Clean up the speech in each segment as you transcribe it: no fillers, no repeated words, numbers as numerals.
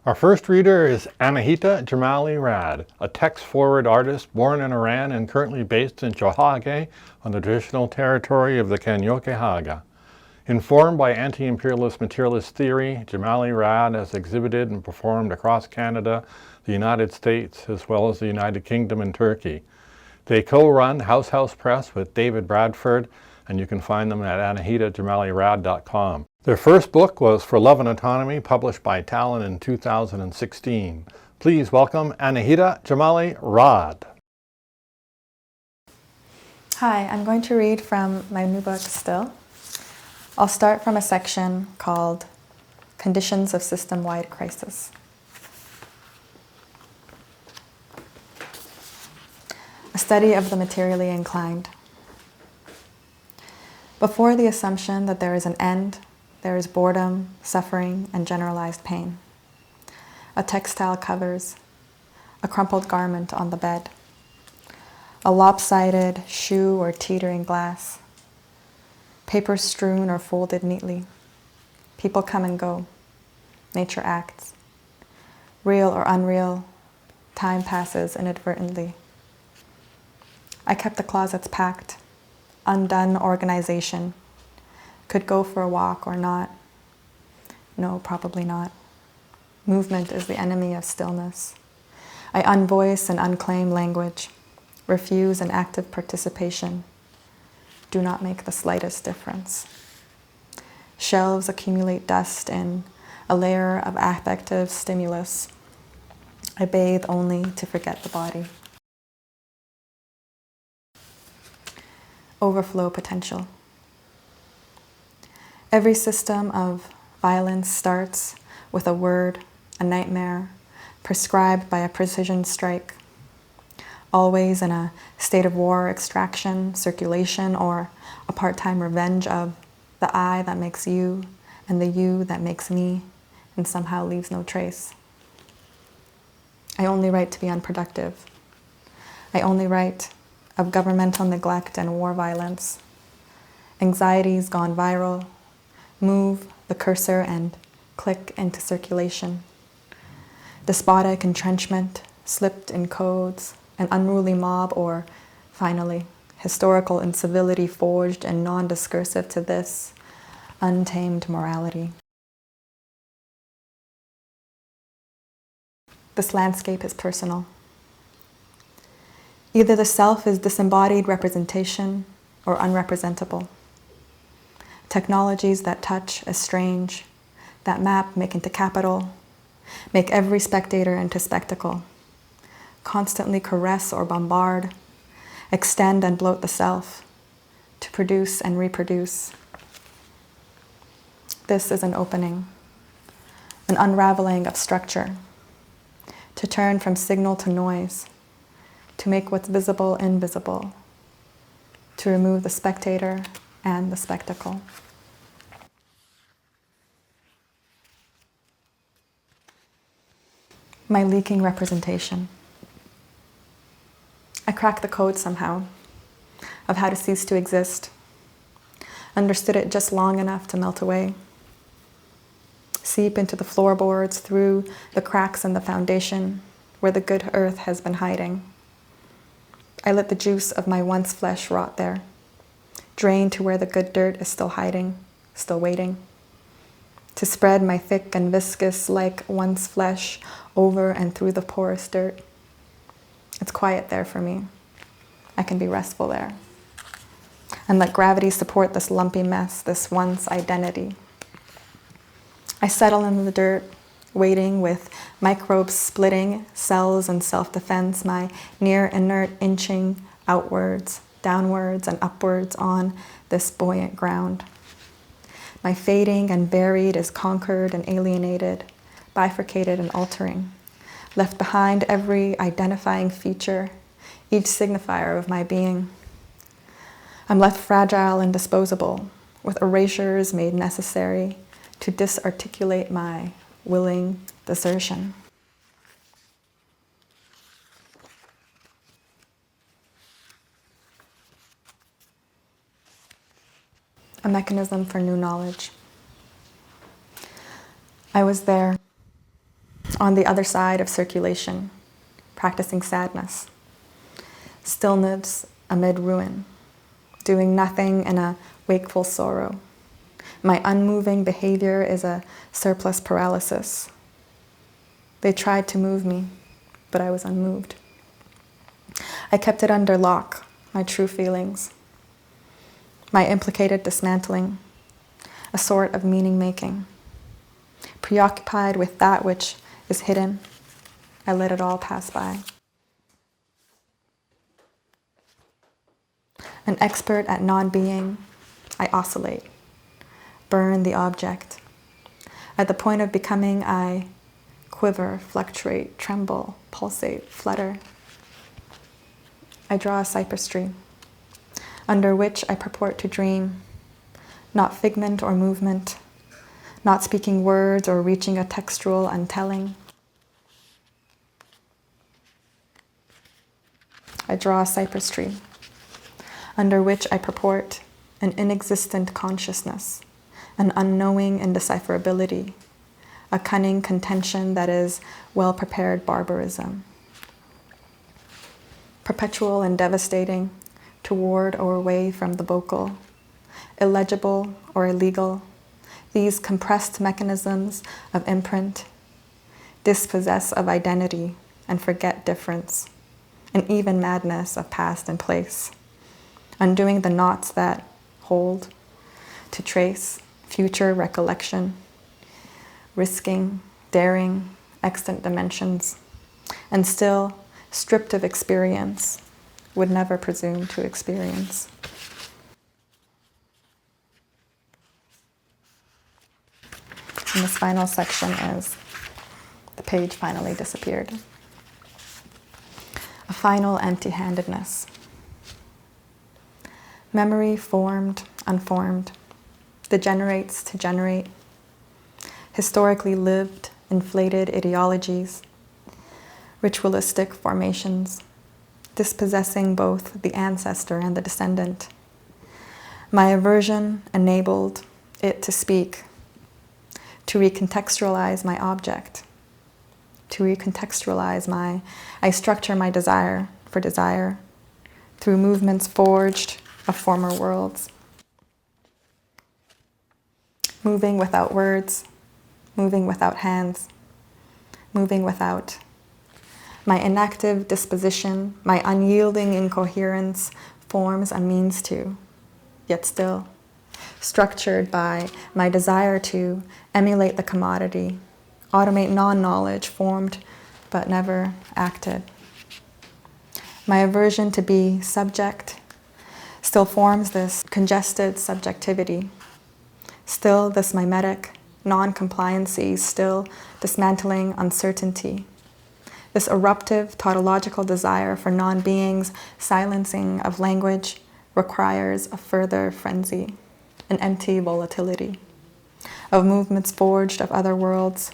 Our first reader is Anahita Jamali Rad, a text-forward artist born in Iran and currently based in Chohage on the traditional territory of the Kanyoke Haga. Informed by anti-imperialist materialist theory, Jamali Rad has exhibited and performed across Canada, the United States, as well as the United Kingdom and Turkey. They co-run House Press with David Bradford, and you can find them at anahitajamalirad.com. Their first book was For Love and Autonomy, published by Talon in 2016. Please welcome Anahita Jamali Rad. Hi, I'm going to read from my new book, Still. I'll start from a section called Conditions of System-Wide Crisis. A study of the materially inclined. Before the assumption that there is an end, there is boredom, suffering, and generalized pain. A textile covers, a crumpled garment on the bed, a lopsided shoe or teetering glass, paper strewn or folded neatly. People come and go. Nature acts. Real or unreal, time passes inadvertently. I kept the closets packed. Undone organization. Could go for a walk or not. No, probably not. Movement is the enemy of stillness. I unvoice and unclaim language. Refuse an active participation. Do not make the slightest difference. Shelves accumulate dust in a layer of affective stimulus. I bathe only to forget the body. Overflow potential. Every system of violence starts with a word, a nightmare, prescribed by a precision strike. Always in a state of war, extraction, circulation, or a part-time revenge of the I that makes you and the you that makes me and somehow leaves no trace. I only write to be unproductive. I only write of governmental neglect and war violence. Anxieties gone viral. Move the cursor and click into circulation. Despotic entrenchment, slipped in codes, an unruly mob, or, finally, historical incivility forged and non-discursive to this, untamed morality. This landscape is personal. Either the self is disembodied representation or unrepresentable. Technologies that touch estrange, that map make into capital, make every spectator into spectacle, constantly caress or bombard, extend and bloat the self, to produce and reproduce. This is an opening, an unraveling of structure, to turn from signal to noise, to make what's visible invisible, to remove the spectator and the spectacle. My leaking representation. I cracked the code somehow of how to cease to exist, understood it just long enough to melt away, seep into the floorboards through the cracks in the foundation where the good earth has been hiding. I let the juice of my once flesh rot there, drain to where the good dirt is still hiding, still waiting, to spread my thick and viscous like once flesh over and through the porous dirt. It's quiet there for me. I can be restful there. And let gravity support this lumpy mess, this once identity. I settle in the dirt, waiting with microbes splitting, cells and self-defense, my near inert inching outwards, downwards and upwards on this buoyant ground. My fading and buried is conquered and alienated, bifurcated and altering, left behind every identifying feature, each signifier of my being. I'm left fragile and disposable, with erasures made necessary to disarticulate my willing desertion. A mechanism for new knowledge. I was there. on the other side of circulation, practicing sadness, stillness amid ruin, doing nothing in a wakeful sorrow. My unmoving behavior is a surplus paralysis. They tried to move me, but I was unmoved. I kept it under lock, my true feelings, my implicated dismantling, a sort of meaning-making. Preoccupied with that which is hidden, I let it all pass by. An expert at non-being, I oscillate, burn the object. At the point of becoming, I quiver, fluctuate, tremble, pulsate, flutter. I draw a cypress tree, under which I purport to dream, not figment or movement, not speaking words or reaching a textual untelling. I draw a cypress tree, under which I purport an inexistent consciousness, an unknowing indecipherability, a cunning contention that is well-prepared barbarism. Perpetual and devastating, toward or away from the vocal, illegible or illegal, these compressed mechanisms of imprint dispossess of identity and forget difference, and even madness of past and place, undoing the knots that hold, to trace future recollection, risking, daring, extant dimensions, and still, stripped of experience, would never presume to experience. And this final section is, the page finally disappeared. A final empty-handedness. Memory formed, unformed, degenerates to generate, historically lived, inflated ideologies, ritualistic formations, dispossessing both the ancestor and the descendant. My aversion enabled it to speak, to recontextualize my object, to recontextualize I structure my desire for desire through movements forged of former worlds. Moving without words, moving without hands, moving without. My inactive disposition, my unyielding incoherence forms a means to, yet still, structured by my desire to emulate the commodity, automate non-knowledge formed but never acted. My aversion to be subject still forms this congested subjectivity, still this mimetic non-compliancy, still dismantling uncertainty. This eruptive tautological desire for non-being's silencing of language requires a further frenzy, an empty volatility, of movements forged of other worlds,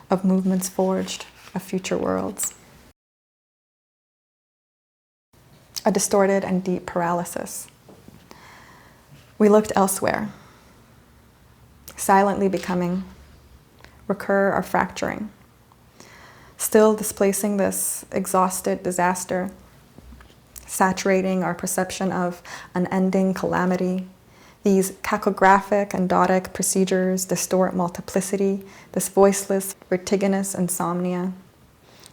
of movements forged of future worlds. A distorted and deep paralysis. We looked elsewhere, silently becoming, recur or fracturing, still displacing this exhausted disaster, saturating our perception of unending calamity. These cacographic and dodic procedures distort multiplicity, this voiceless, vertiginous insomnia,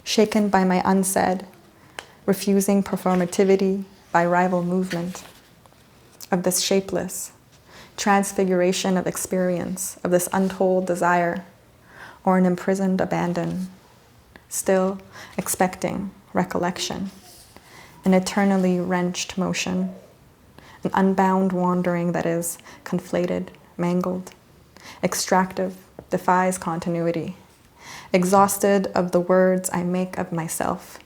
shaken by my unsaid, refusing performativity by rival movement, of this shapeless transfiguration of experience, of this untold desire, or an imprisoned abandon, still expecting recollection, an eternally wrenched motion, an unbound wandering that is conflated, mangled, extractive, defies continuity, exhausted of the words I make of myself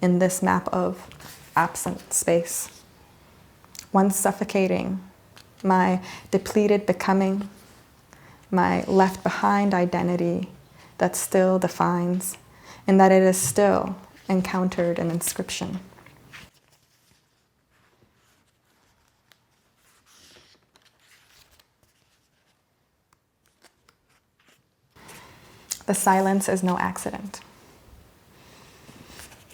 in this map of absent space. Once suffocating, my depleted becoming, my left behind identity that still defines, in that it is still encountered an inscription. The silence is no accident.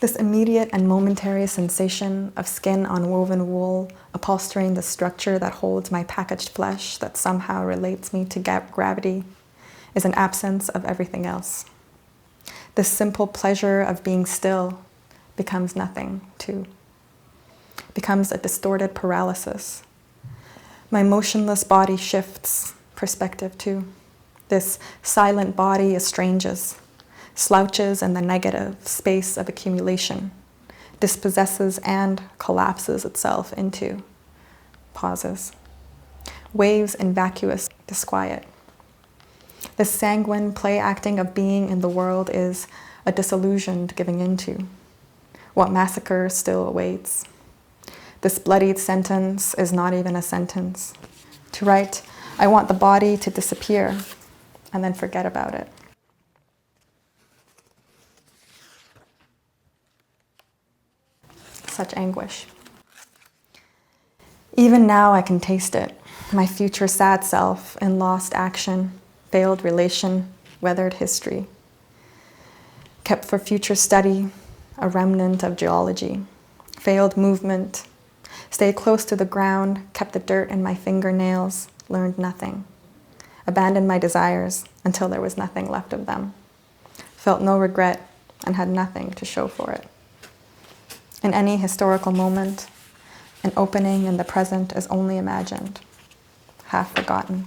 This immediate and momentary sensation of skin on woven wool upholstering the structure that holds my packaged flesh that somehow relates me to gravity is an absence of everything else. This simple pleasure of being still becomes nothing, too. Becomes a distorted paralysis. My motionless body shifts perspective, too. This silent body estranges, slouches in the negative space of accumulation, dispossesses and collapses itself into pauses, waves in vacuous disquiet. The sanguine play-acting of being in the world is a disillusioned giving into. What massacre still awaits. This bloodied sentence is not even a sentence. To write, I want the body to disappear and then forget about it. Such anguish. Even now I can taste it, my future sad self in lost action, failed relation, weathered history. Kept for future study, a remnant of geology. Failed movement, stayed close to the ground, kept the dirt in my fingernails, learned nothing. Abandoned my desires until there was nothing left of them. Felt no regret and had nothing to show for it. In any historical moment, an opening in the present is only imagined, half forgotten.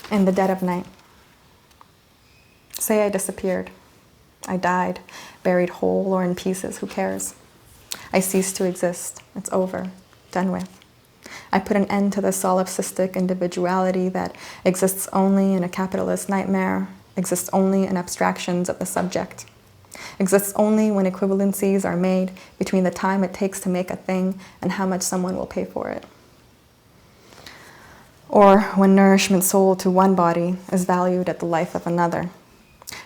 In the dead of night. Say I disappeared. I died, buried whole or in pieces, who cares? I ceased to exist. It's over, done with. I put an end to the solipsistic individuality that exists only in a capitalist nightmare, exists only in abstractions of the subject, exists only when equivalencies are made between the time it takes to make a thing and how much someone will pay for it. Or when nourishment sold to one body is valued at the life of another,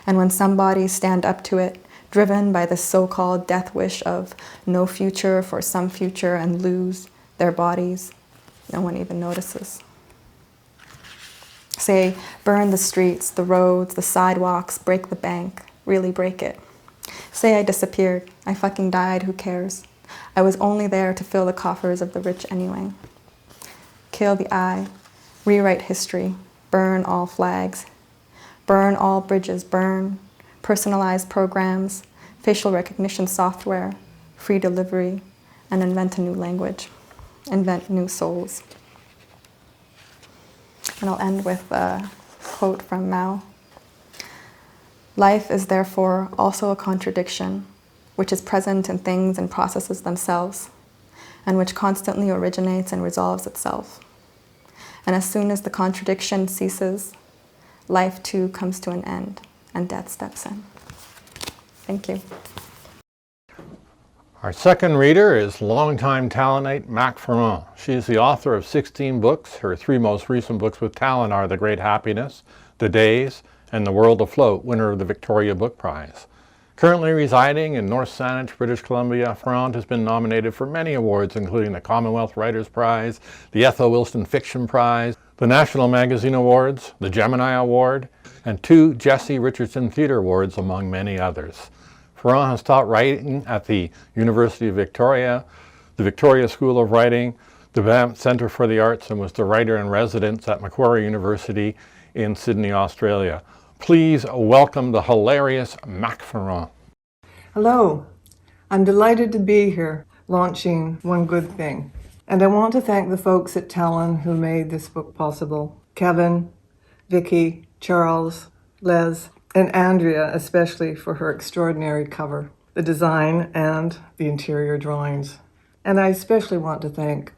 and when some bodies stand up to it, driven by the so-called death wish of no future for some future and lose their bodies, no one even notices. Say, burn the streets, the roads, the sidewalks, break the bank, really break it. Say I disappeared, I fucking died, who cares? I was only there to fill the coffers of the rich anyway. Kill the I, rewrite history, burn all flags, burn all bridges, burn personalized programs, facial recognition software, free delivery, and invent a new language, invent new souls. And I'll end with a quote from Mao. Life is therefore also a contradiction, which is present in things and processes themselves, and which constantly originates and resolves itself. And as soon as the contradiction ceases, life too comes to an end, and death steps in. Thank you. Our second reader is longtime Talonite M.A.C. Farrant. She is the author of 16 books. Her three most recent books with Talon are The Great Happiness, The Days, and The World Afloat, winner of the Victoria Book Prize. Currently residing in North Saanich, British Columbia, Farrant has been nominated for many awards, including the Commonwealth Writers' Prize, the Ethel Wilson Fiction Prize, the National Magazine Awards, the Gemini Award, and 2 Jesse Richardson Theatre Awards, among many others. Farrant has taught writing at the University of Victoria, the Victoria School of Writing, the Banff Centre for the Arts, and was the writer-in-residence at Macquarie University in Sydney, Australia. Please welcome the hilarious M.A.C. Farrant. Hello, I'm delighted to be here launching One Good Thing. And I want to thank the folks at Talon who made this book possible. Kevin, Vicky, Charles, Les, and Andrea especially for her extraordinary cover, the design, and the interior drawings. And I especially want to thank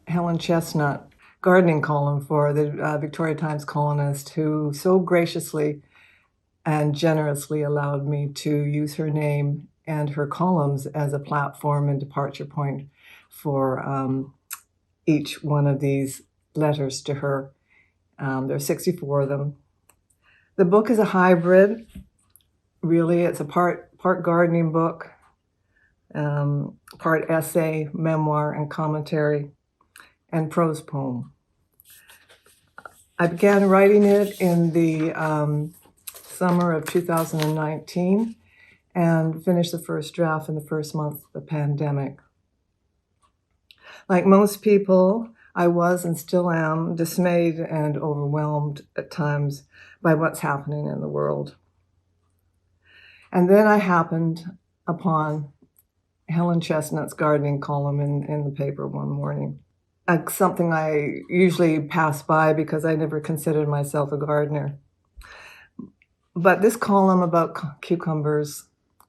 Helen Chestnut, gardening column for the Victoria Times columnist, who so graciously and generously allowed me to use her name and her columns as a platform and departure point for each one of these letters to her. There are 64 of them. The book is a hybrid. Really, it's a part gardening book, part essay, memoir, and commentary, and prose poem. I began writing it in the summer of 2019 and finished the first draft in the first month of the pandemic. Like most people, I was and still am dismayed and overwhelmed at times by what's happening in the world. And then I happened upon Helen Chestnut's gardening column in the paper one morning. Something I usually pass by because I never considered myself a gardener. But this column about cucumbers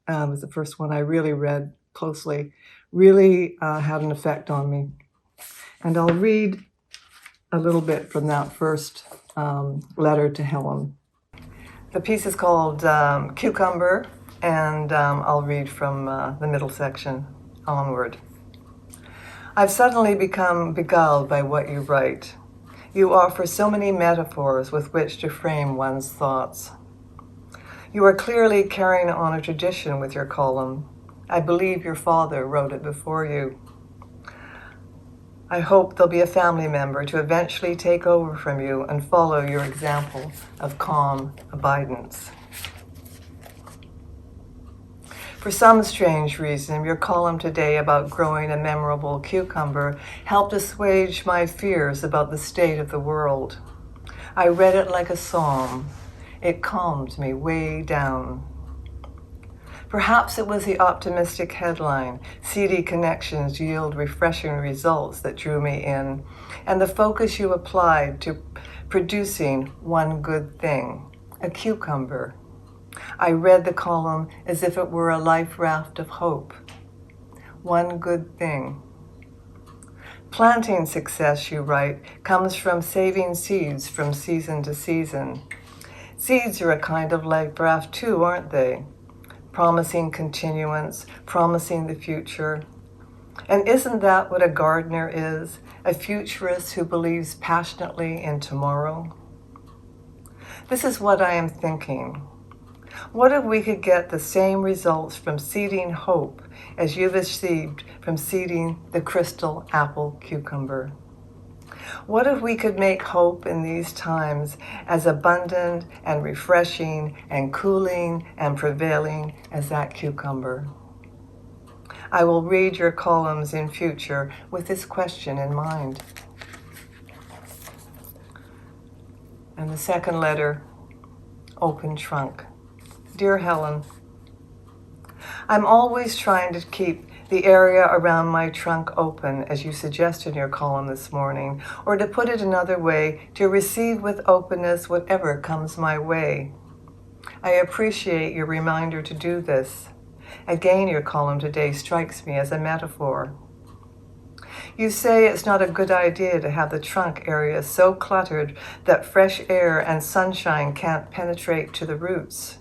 was the first one I really read closely, really had an effect on me. And I'll read a little bit from that first letter to Helen. The piece is called Cucumber, and I'll read from the middle section onward. I've suddenly become beguiled by what you write. You offer so many metaphors with which to frame one's thoughts. You are clearly carrying on a tradition with your column. I believe your father wrote it before you. I hope there'll be a family member to eventually take over from you and follow your example of calm abidance. For some strange reason, your column today about growing a memorable cucumber helped assuage my fears about the state of the world. I read it like a psalm. It calmed me way down. Perhaps it was the optimistic headline, "Seedy connections yield refreshing results," that drew me in, and the focus you applied to producing one good thing, a cucumber. I read the column as if it were a life raft of hope. One good thing. Planting success, you write, comes from saving seeds from season to season. Seeds are a kind of life raft too, aren't they? Promising continuance, promising the future. And isn't that what a gardener is? A futurist who believes passionately in tomorrow? This is what I am thinking. What if we could get the same results from seeding hope as you've achieved from seeding the crystal apple cucumber? What if we could make hope in these times as abundant and refreshing and cooling and prevailing as that cucumber? I will read your columns in future with this question in mind. And the second letter, open trunk. Dear Helen, I'm always trying to keep the area around my trunk open, as you suggest in your column this morning, or to put it another way, to receive with openness whatever comes my way. I appreciate your reminder to do this. Again, your column today strikes me as a metaphor. You say it's not a good idea to have the trunk area so cluttered that fresh air and sunshine can't penetrate to the roots.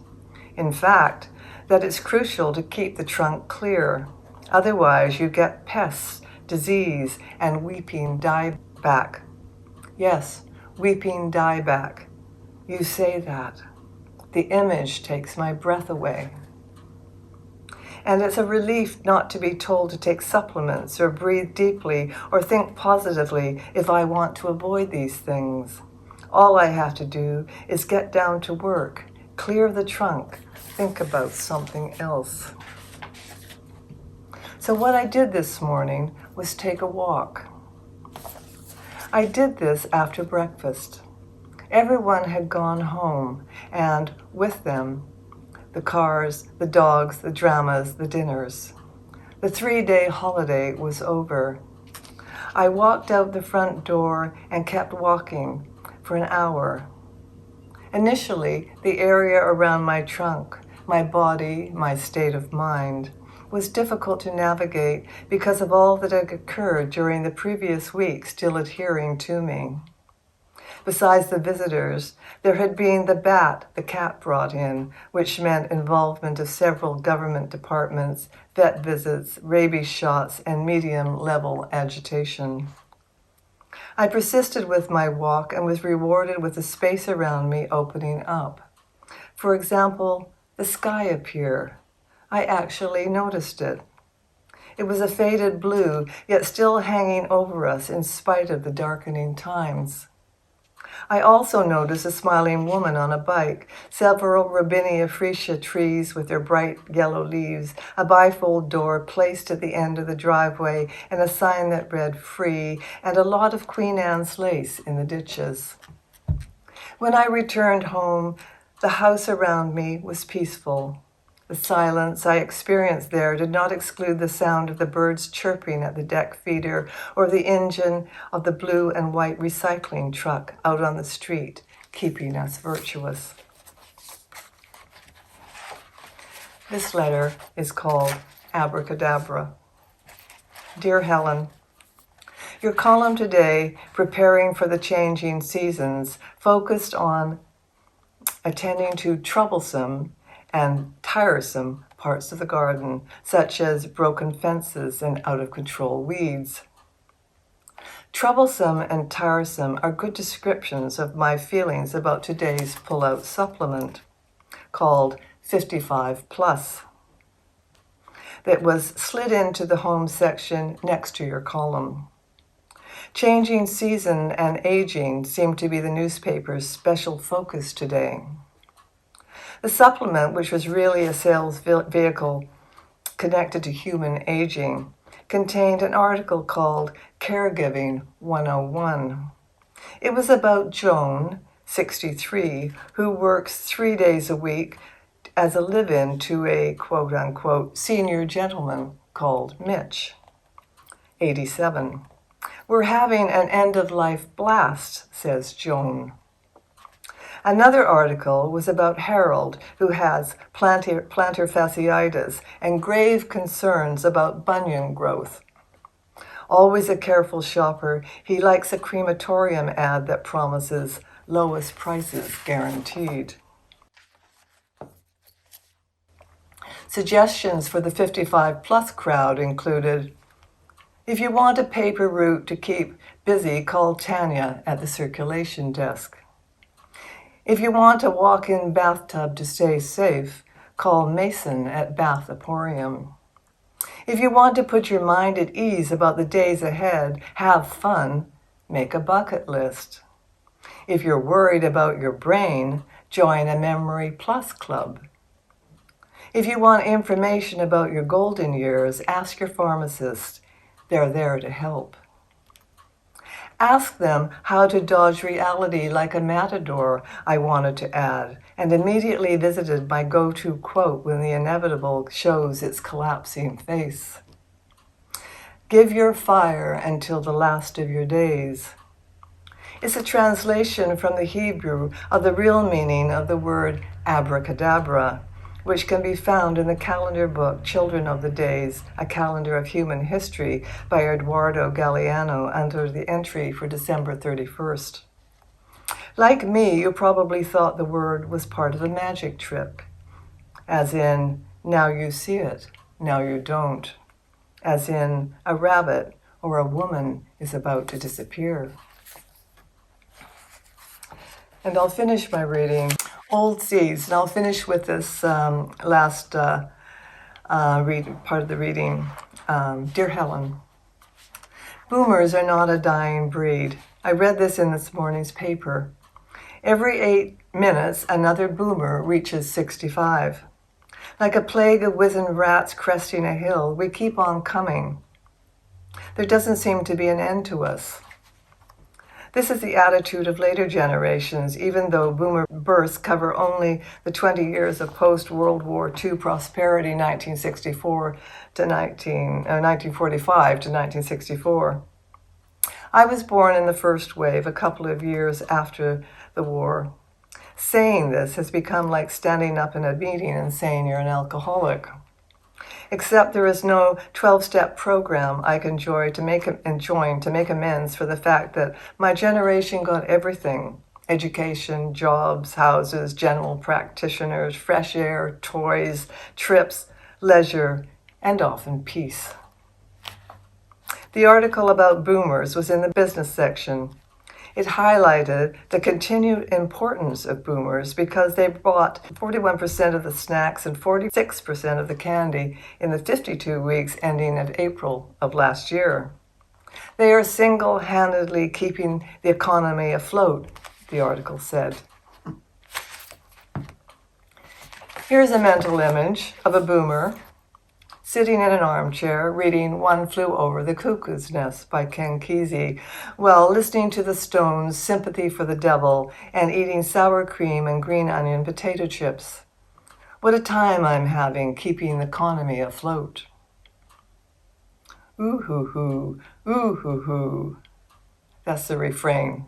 In fact, that it's crucial to keep the trunk clear. Otherwise, you get pests, disease, and weeping dieback. Yes, weeping dieback. You say that. The image takes my breath away. And it's a relief not to be told to take supplements or breathe deeply or think positively if I want to avoid these things. All I have to do is get down to work, clear the trunk, think about something else. So what I did this morning was take a walk. I did this after breakfast. Everyone had gone home, and with them, the cars, the dogs, the dramas, the dinners. The 3-day holiday was over. I walked out the front door and kept walking for an hour. Initially, the area around my trunk, my body, my state of mind, was difficult to navigate because of all that had occurred during the previous week still adhering to me. Besides the visitors, there had been the bat the cat brought in, which meant involvement of several government departments, vet visits, rabies shots, and medium-level agitation. I persisted with my walk and was rewarded with the space around me opening up. For example, the sky appeared. I actually noticed it. It was a faded blue, yet still hanging over us in spite of the darkening times. I also noticed a smiling woman on a bike, several Robinia freesia trees with their bright yellow leaves, a bifold door placed at the end of the driveway, and a sign that read "Free," and a lot of Queen Anne's lace in the ditches. When I returned home, the house around me was peaceful. The silence I experienced there did not exclude the sound of the birds chirping at the deck feeder or the engine of the blue and white recycling truck out on the street, keeping us virtuous. This letter is called Abracadabra. Dear Helen, your column today, Preparing for the Changing Seasons, focused on attending to troublesome and tiresome parts of the garden, such as broken fences and out-of-control weeds. Troublesome and tiresome are good descriptions of my feelings about today's pull-out supplement, called 55 Plus, that was slid into the home section next to your column. Changing season and aging seem to be the newspaper's special focus today. The supplement, which was really a sales vehicle connected to human aging, contained an article called Caregiving 101. It was about Joan, 63, who works 3 days a week as a live-in to a quote-unquote senior gentleman called Mitch, 87. We're having an end-of-life blast, says Joan. Another article was about Harold, who has plantar fasciitis and grave concerns about bunion growth. Always a careful shopper, he likes a crematorium ad that promises lowest prices guaranteed. Suggestions for the 55-plus crowd included, if you want a paper route to keep busy, call Tanya at the circulation desk. If you want a walk-in bathtub to stay safe, call Mason at Bath Emporium. If you want to put your mind at ease about the days ahead, have fun, make a bucket list. If you're worried about your brain, join a Memory Plus club. If you want information about your golden years, ask your pharmacist. They're there to help. Ask them how to dodge reality like a matador, I wanted to add, and immediately visited my go-to quote when the inevitable shows its collapsing face. Give your fire until the last of your days. It's a translation from the Hebrew of the real meaning of the word abracadabra, which can be found in the calendar book Children of the Days, A Calendar of Human History by Eduardo Galeano under the entry for December 31st. Like me, you probably thought the word was part of a magic trick, as in, now you see it, now you don't, as in, a rabbit or a woman is about to disappear. And I'll finish my reading. Old Seas, and I'll finish with this last part of the reading. Dear Helen, boomers are not a dying breed. I read this in this morning's paper. Every 8 minutes, another boomer reaches 65. Like a plague of wizened rats cresting a hill, we keep on coming. There doesn't seem to be an end to us. This is the attitude of later generations, even though boomer births cover only the 20 years of post-World War II prosperity, 1945 to 1964. I was born in the first wave, a couple of years after the war. Saying this has become like standing up in a meeting and saying you're an alcoholic. Except there is no 12-step program I can join to make amends for the fact that my generation got everything: education, jobs, houses, general practitioners, fresh air, toys, trips, leisure, and often peace. The article about boomers was in the business section. It highlighted the continued importance of boomers because they bought 41% of the snacks and 46% of the candy in the 52 weeks ending in April of last year. They are single-handedly keeping the economy afloat the article said. Here's a mental image of a boomer sitting in an armchair reading One Flew Over the Cuckoo's Nest by Ken Kesey, while listening to the Stones' Sympathy for the Devil and eating sour cream and green onion potato chips. What a time I'm having keeping the economy afloat. Ooh-hoo-hoo, ooh-hoo-hoo. That's the refrain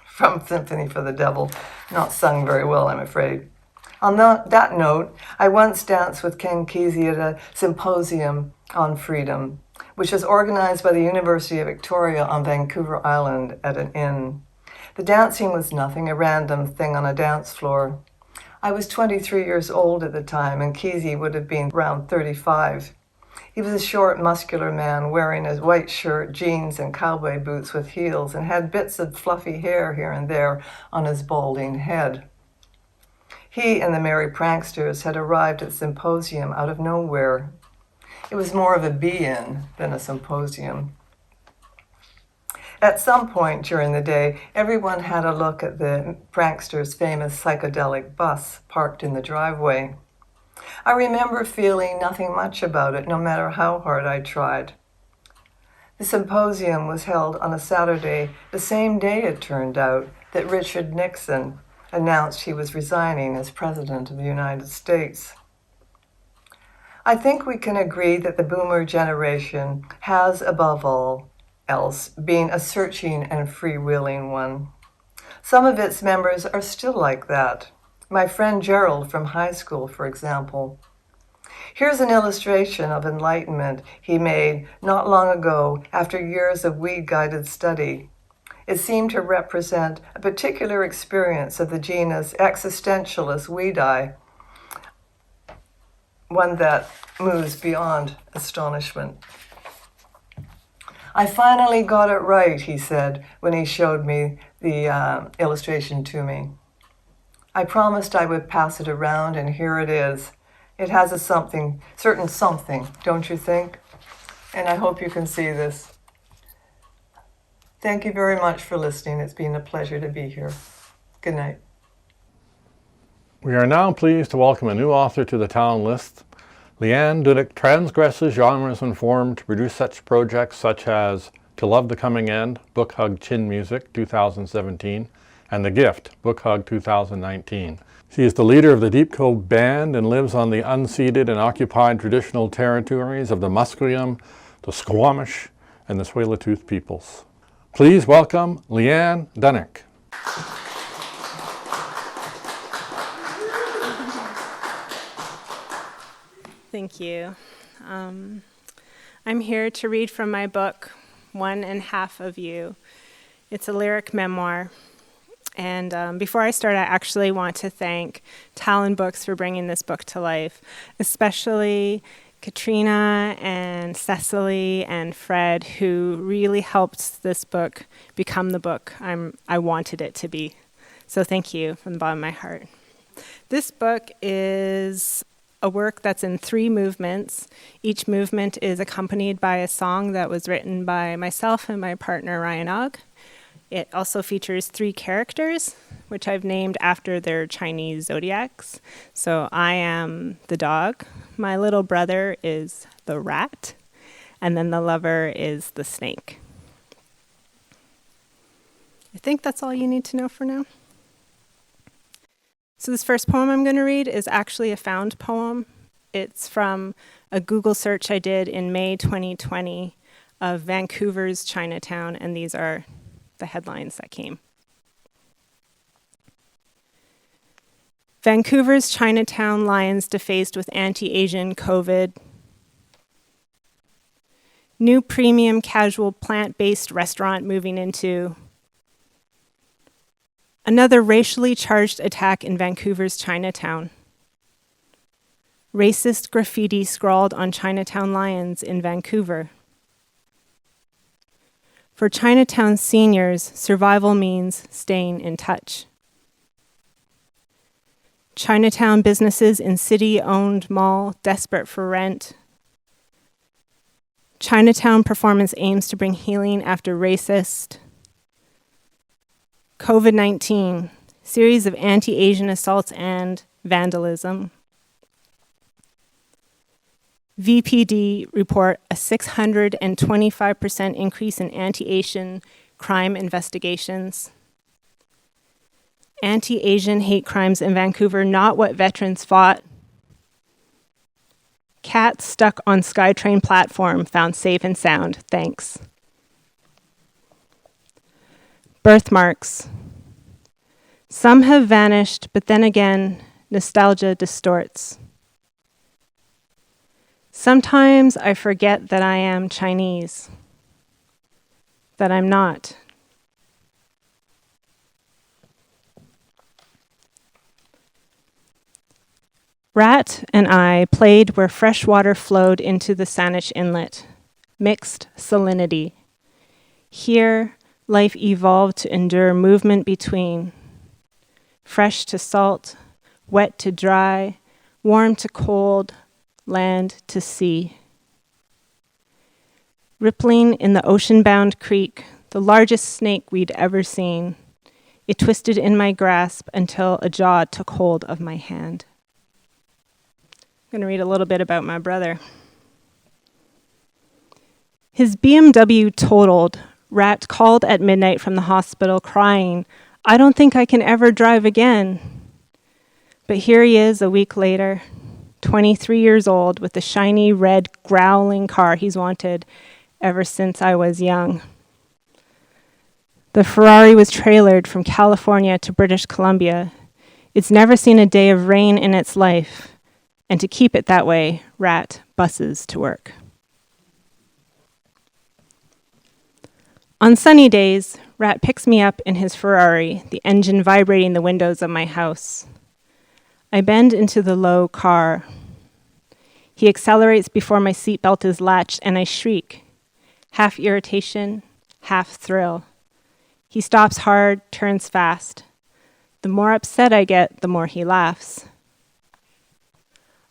from Sympathy for the Devil. Not sung very well, I'm afraid. On that note, I once danced with Ken Kesey at a symposium on freedom, which was organized by the University of Victoria on Vancouver Island at an inn. The dancing was nothing, a random thing on a dance floor. I was 23 years old at the time, and Kesey would have been around 35. He was a short, muscular man wearing a white shirt, jeans, and cowboy boots with heels, and had bits of fluffy hair here and there on his balding head. He and the merry pranksters had arrived at the symposium out of nowhere. It was more of a be-in than a symposium. At some point during the day, everyone had a look at the pranksters' famous psychedelic bus parked in the driveway. I remember feeling nothing much about it, no matter how hard I tried. The symposium was held on a Saturday, the same day, it turned out, that Richard Nixon announced he was resigning as President of the United States. I think we can agree that the boomer generation has, above all else, been a searching and freewheeling one. Some of its members are still like that. My friend Gerald from high school, for example. Here's an illustration of enlightenment he made not long ago after years of weed-guided study. It seemed to represent a particular experience of the genus Existentialis weedi, one that moves beyond astonishment. I finally got it right, he said, when he showed me the illustration to me. I promised I would pass it around, and here it is. It has a certain something, don't you think? And I hope you can see this. Thank you very much for listening. It's been a pleasure to be here. Good night. We are now pleased to welcome a new author to the Talon list. Leanne Dunic transgresses genres and form to produce such projects such as To Love the Coming End, Book Hug Chin Music, 2017, and The Gift, Book Hug 2019. She is the leader of the Deep Cove Band and lives on the unceded and occupied traditional territories of the Musqueam, the Squamish, and the Tsleil-Waututh peoples. Please welcome Leanne Dunic. Thank you. I'm here to read from my book, One and Half of You. It's a lyric memoir. And before I start, I actually want to thank Talonbooks for bringing this book to life, especially Katrina and Cecily and Fred, who really helped this book become the book I wanted it to be. So thank you from the bottom of my heart. This book is a work that's in 3 movements. Each movement is accompanied by a song that was written by myself and my partner, Ryan Ogg. It also features 3 characters, which I've named after their Chinese zodiacs. So I am the dog, my little brother is the rat, and then the lover is the snake. I think that's all you need to know for now. So this first poem I'm going to read is actually a found poem. It's from a Google search I did in May 2020 of Vancouver's Chinatown, and these are the headlines that came. Vancouver's Chinatown lions defaced with anti-Asian COVID. New premium casual plant-based restaurant moving into. Another racially charged attack in Vancouver's Chinatown. Racist graffiti scrawled on Chinatown lions in Vancouver. For Chinatown seniors, survival means staying in touch. Chinatown businesses in city-owned mall desperate for rent. Chinatown performance aims to bring healing after racist. COVID-19, series of anti-Asian assaults and vandalism. VPD report a 625% increase in anti-Asian crime investigations. Anti-Asian hate crimes in Vancouver, not what veterans fought. Cat stuck on SkyTrain platform, found safe and sound, thanks. Birthmarks. Some have vanished, but then again, nostalgia distorts. Sometimes I forget that I am Chinese, that I'm not. Rat and I played where fresh water flowed into the Saanich Inlet, mixed salinity. Here, life evolved to endure movement between, fresh to salt, wet to dry, warm to cold, land to sea. Rippling in the ocean-bound creek, the largest snake we'd ever seen, it twisted in my grasp until a jaw took hold of my hand. I'm going to read a little bit about my brother. His BMW totaled. Rat called at midnight from the hospital crying, "I don't think I can ever drive again." But here he is a week later, 23 years old, with the shiny red growling car he's wanted ever since I was young. The Ferrari was trailered from California to British Columbia. It's never seen a day of rain in its life. And to keep it that way, Rat buses to work. On sunny days, Rat picks me up in his Ferrari, the engine vibrating the windows of my house. I bend into the low car. He accelerates before my seatbelt is latched, and I shriek, half irritation, half thrill. He stops hard, turns fast. The more upset I get, the more he laughs.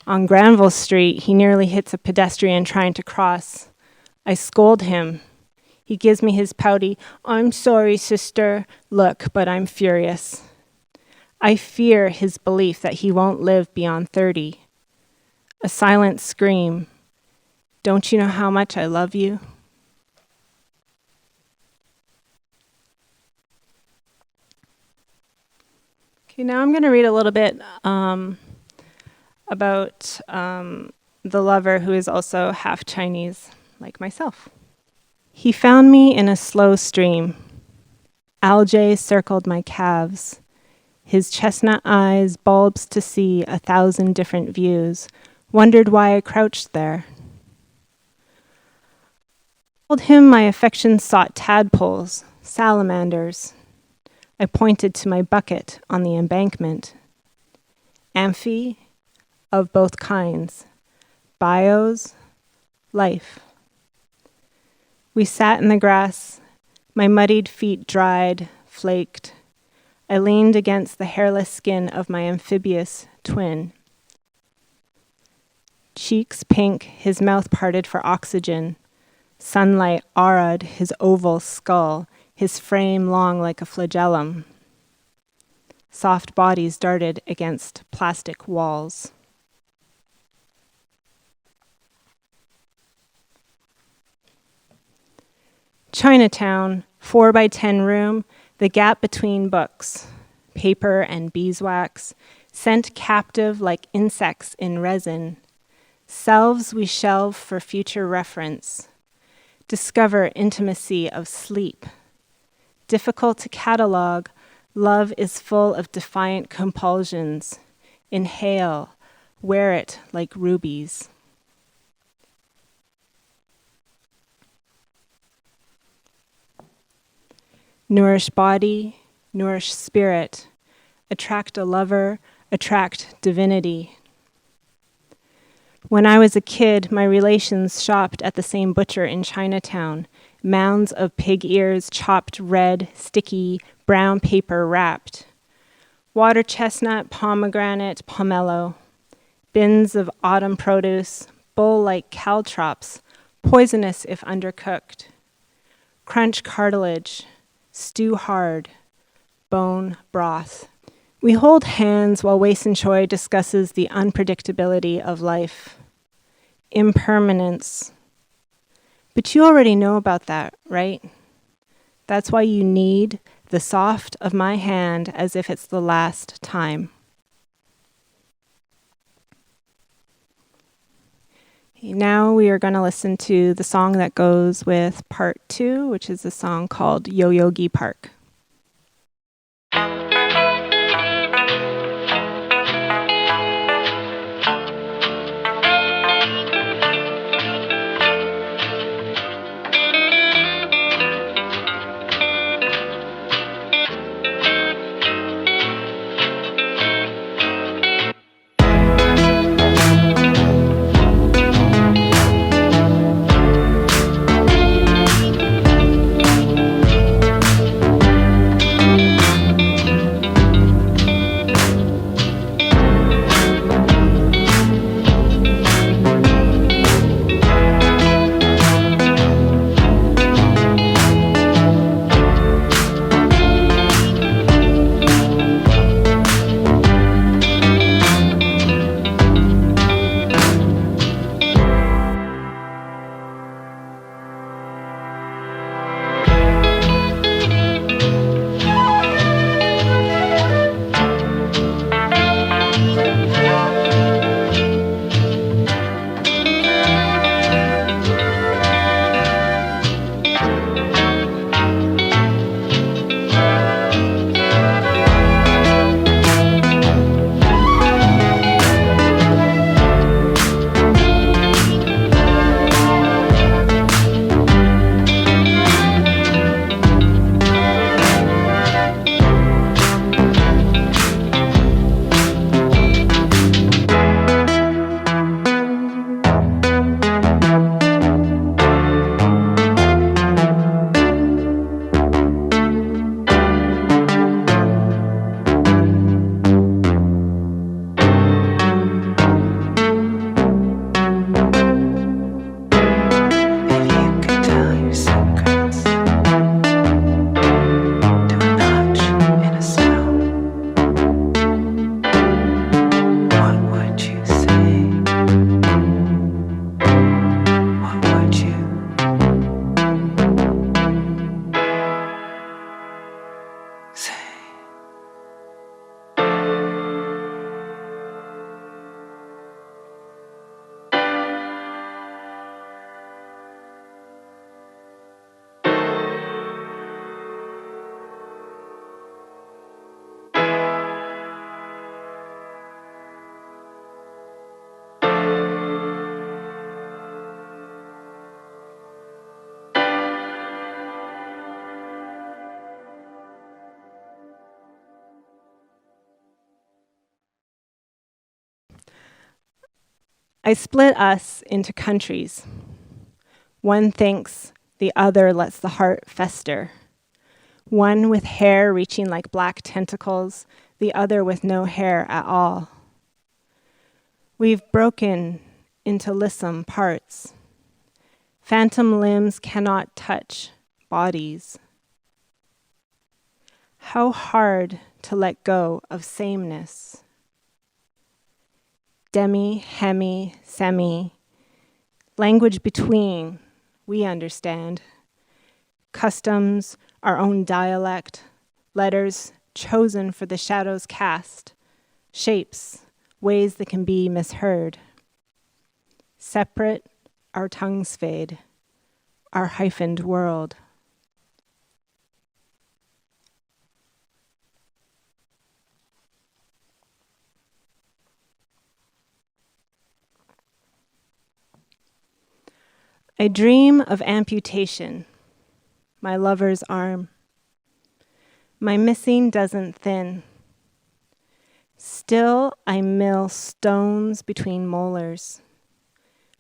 On Granville Street, he nearly hits a pedestrian trying to cross. I scold him. He gives me his pouty, "I'm sorry, sister," look, but I'm furious. I fear his belief that he won't live beyond 30. A silent scream. Don't you know how much I love you? Okay, now I'm going to read a little bit about the lover who is also half Chinese, like myself. He found me in a slow stream. Algae circled my calves. His chestnut eyes bulbs to see 1,000 different views, wondered why I crouched there. I told him my affection sought tadpoles, salamanders. I pointed to my bucket on the embankment. Amphi, of both kinds, bios, life. We sat in the grass, my muddied feet dried, flaked. I leaned against the hairless skin of my amphibious twin. Cheeks pink, his mouth parted for oxygen. Sunlight aura'd his oval skull, his frame long like a flagellum. Soft bodies darted against plastic walls. Chinatown, 4x10 room, the gap between books, paper and beeswax, sent captive like insects in resin. Selves we shelve for future reference. Discover intimacy of sleep. Difficult to catalog, love is full of defiant compulsions. Inhale, wear it like rubies. Nourish body, nourish spirit, attract a lover, attract divinity. When I was a kid, my relations shopped at the same butcher in Chinatown. Mounds of pig ears, chopped red, sticky, brown paper wrapped. Water chestnut, pomegranate, pomelo. Bins of autumn produce, bull-like caltrops, poisonous if undercooked. Crunch cartilage, stew hard, bone broth. We hold hands while Wei Sin Choi discusses the unpredictability of life, impermanence. But you already know about that, right? That's why you need the soft of my hand as if it's the last time. Now we are going to listen to the song that goes with part 2, which is a song called Yo-Yogi Park. I split us into countries. One thinks, the other lets the heart fester. One with hair reaching like black tentacles, the other with no hair at all. We've broken into lissom parts. Phantom limbs cannot touch bodies. How hard to let go of sameness. Demi, hemi, semi. Language between, we understand. Customs, our own dialect. Letters chosen for the shadows cast. Shapes, ways that can be misheard. Separate, our tongues fade. Our hyphened world. I dream of amputation, my lover's arm. My missing doesn't thin. Still I mill stones between molars,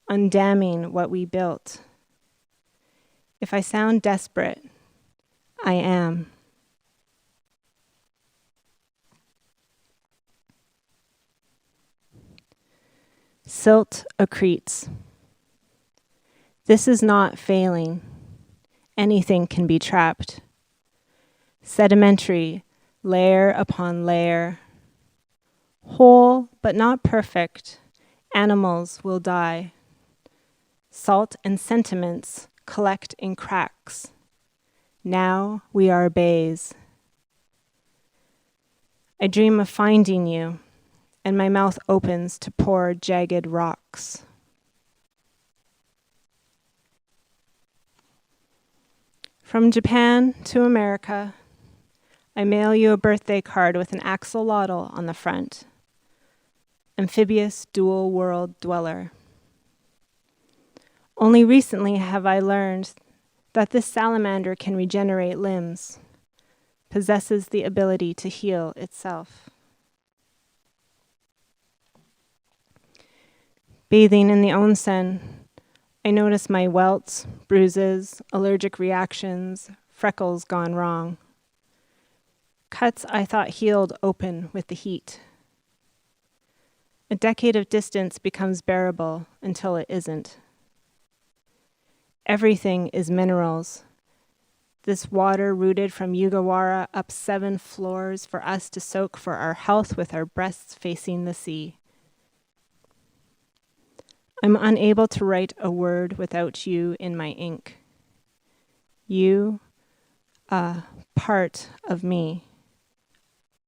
undamming what we built. If I sound desperate, I am. Silt accretes. This is not failing. Anything can be trapped. Sedimentary, layer upon layer. Whole but not perfect, animals will die. Salt and sentiments collect in cracks. Now we are bays. I dream of finding you, and my mouth opens to pour jagged rocks. From Japan to America, I mail you a birthday card with an axolotl on the front. Amphibious dual world dweller. Only recently have I learned that this salamander can regenerate limbs, possesses the ability to heal itself. Bathing in the onsen, I notice my welts, bruises, allergic reactions, freckles gone wrong. Cuts I thought healed open with the heat. A decade of distance becomes bearable until it isn't. Everything is minerals. This water rooted from Yugawara up 7 floors for us to soak for our health with our breasts facing the sea. I'm unable to write a word without you in my ink. You, a part of me,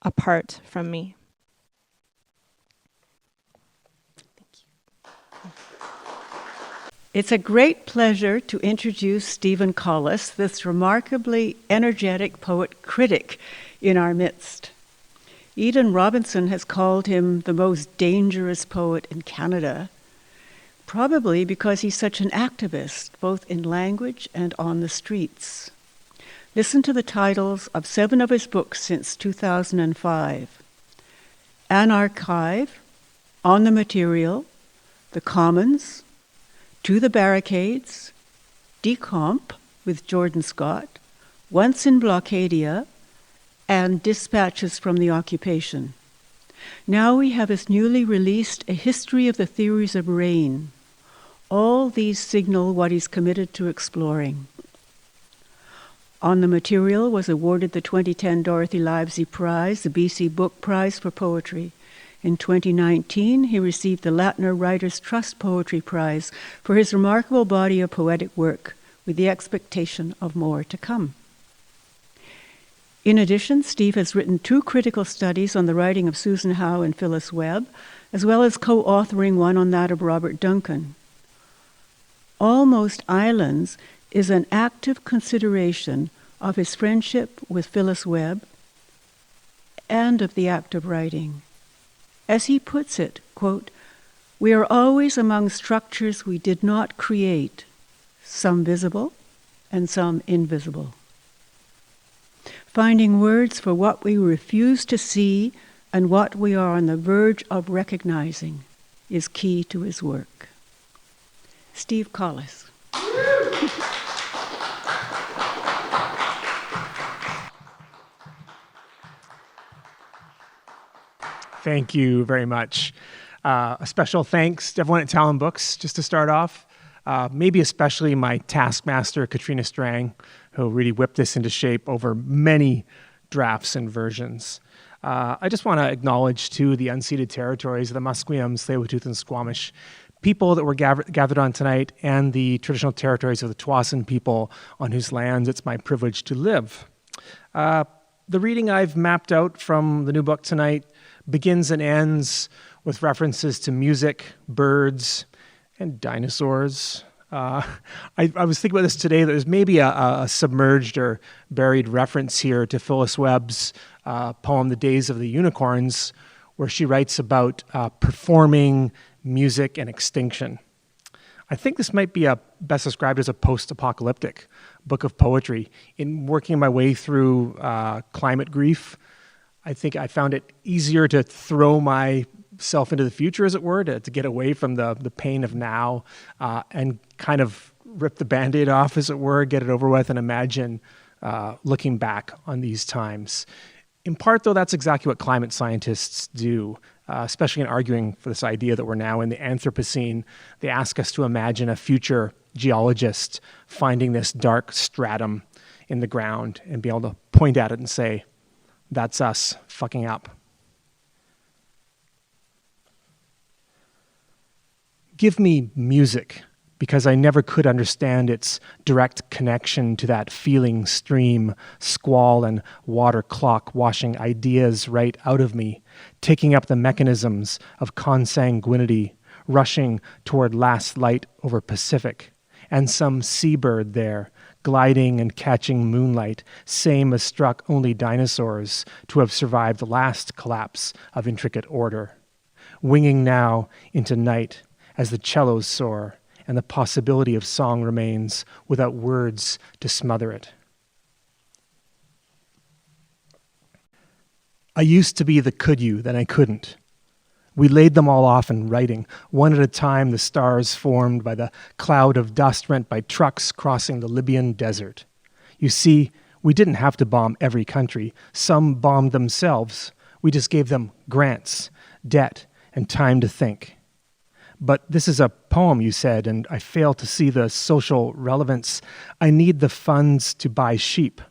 apart from me. It's a great pleasure to introduce Stephen Collis, this remarkably energetic poet critic in our midst. Eden Robinson has called him the most dangerous poet in Canada, probably because he's such an activist, both in language and on the streets. Listen to the titles of 7 of his books since 2005. An Archive, On the Material, The Commons, To the Barricades, Decomp with Jordan Scott, Once in Blockadia, and Dispatches from the Occupation. Now we have his newly released A History of the Theories of Rain. All these signal what he's committed to exploring. On the Material was awarded the 2010 Dorothy Livesey Prize, the BC Book Prize for Poetry. In 2019, he received the Latner Writers' Trust Poetry Prize for his remarkable body of poetic work, with the expectation of more to come. In addition, Steve has written 2 critical studies on the writing of Susan Howe and Phyllis Webb, as well as co-authoring one on that of Robert Duncan. Almost Islands is an active consideration of his friendship with Phyllis Webb and of the act of writing. As he puts it, quote, "We are always among structures we did not create, some visible and some invisible. Finding words for what we refuse to see and what we are on the verge of recognizing is key to his work." Steve Collis. Thank you very much. A special thanks to everyone at Talonbooks, just to start off. Maybe especially my taskmaster, Katrina Strang, who really whipped this into shape over many drafts and versions. I just want to acknowledge, too, the unceded territories of the Musqueam, Tsleil-Waututh, and Squamish people that were gathered on tonight, and the traditional territories of the Tsawwassen people on whose lands it's my privilege to live. The reading I've mapped out from the new book tonight begins and ends with references to music, birds, and dinosaurs. I was thinking about this today. There's maybe a submerged or buried reference here to Phyllis Webb's poem, The Days of the Unicorns, where she writes about performing music and extinction. I think this might be best described as a post-apocalyptic book of poetry. In working my way through climate grief, I think I found it easier to throw myself into the future, as it were, to get away from the pain of now and kind of rip the Band-Aid off, as it were, get it over with, and imagine looking back on these times. In part, though, that's exactly what climate scientists do, especially in arguing for this idea that we're now in the Anthropocene. They ask us to imagine a future geologist finding this dark stratum in the ground and be able to point at it and say, That's us fucking up. Give me music, because I never could understand its direct connection to that feeling stream, squall and water clock washing ideas right out of me, taking up the mechanisms of consanguinity, rushing toward last light over Pacific, and some seabird there, gliding and catching moonlight, same as struck only dinosaurs to have survived the last collapse of intricate order, winging now into night as the cellos soar, and the possibility of song remains without words to smother it. I used to be the could you, then I couldn't. We laid them all off in writing, one at a time, the stars formed by the cloud of dust rent by trucks crossing the Libyan desert. You see, we didn't have to bomb every country. Some bombed themselves. We just gave them grants, debt, and time to think. But this is a poem, you said, and I fail to see the social relevance. I need the funds to buy sheep,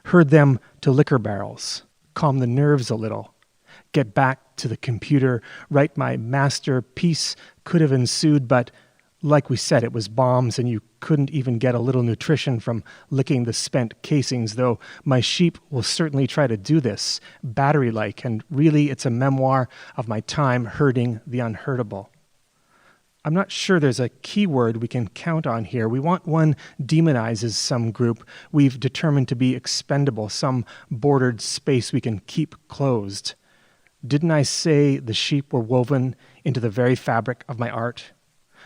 herd them to liquor barrels, calm the nerves a little, get back to the computer, write my masterpiece. Could have ensued, but like we said, it was bombs, and you couldn't even get a little nutrition from licking the spent casings, though my sheep will certainly try to do this, battery-like, and really it's a memoir of my time herding the unherdable. I'm not sure there's a keyword we can count on here. We want one demonizes some group we've determined to be expendable, some bordered space we can keep closed. Didn't I say the sheep were woven into the very fabric of my art?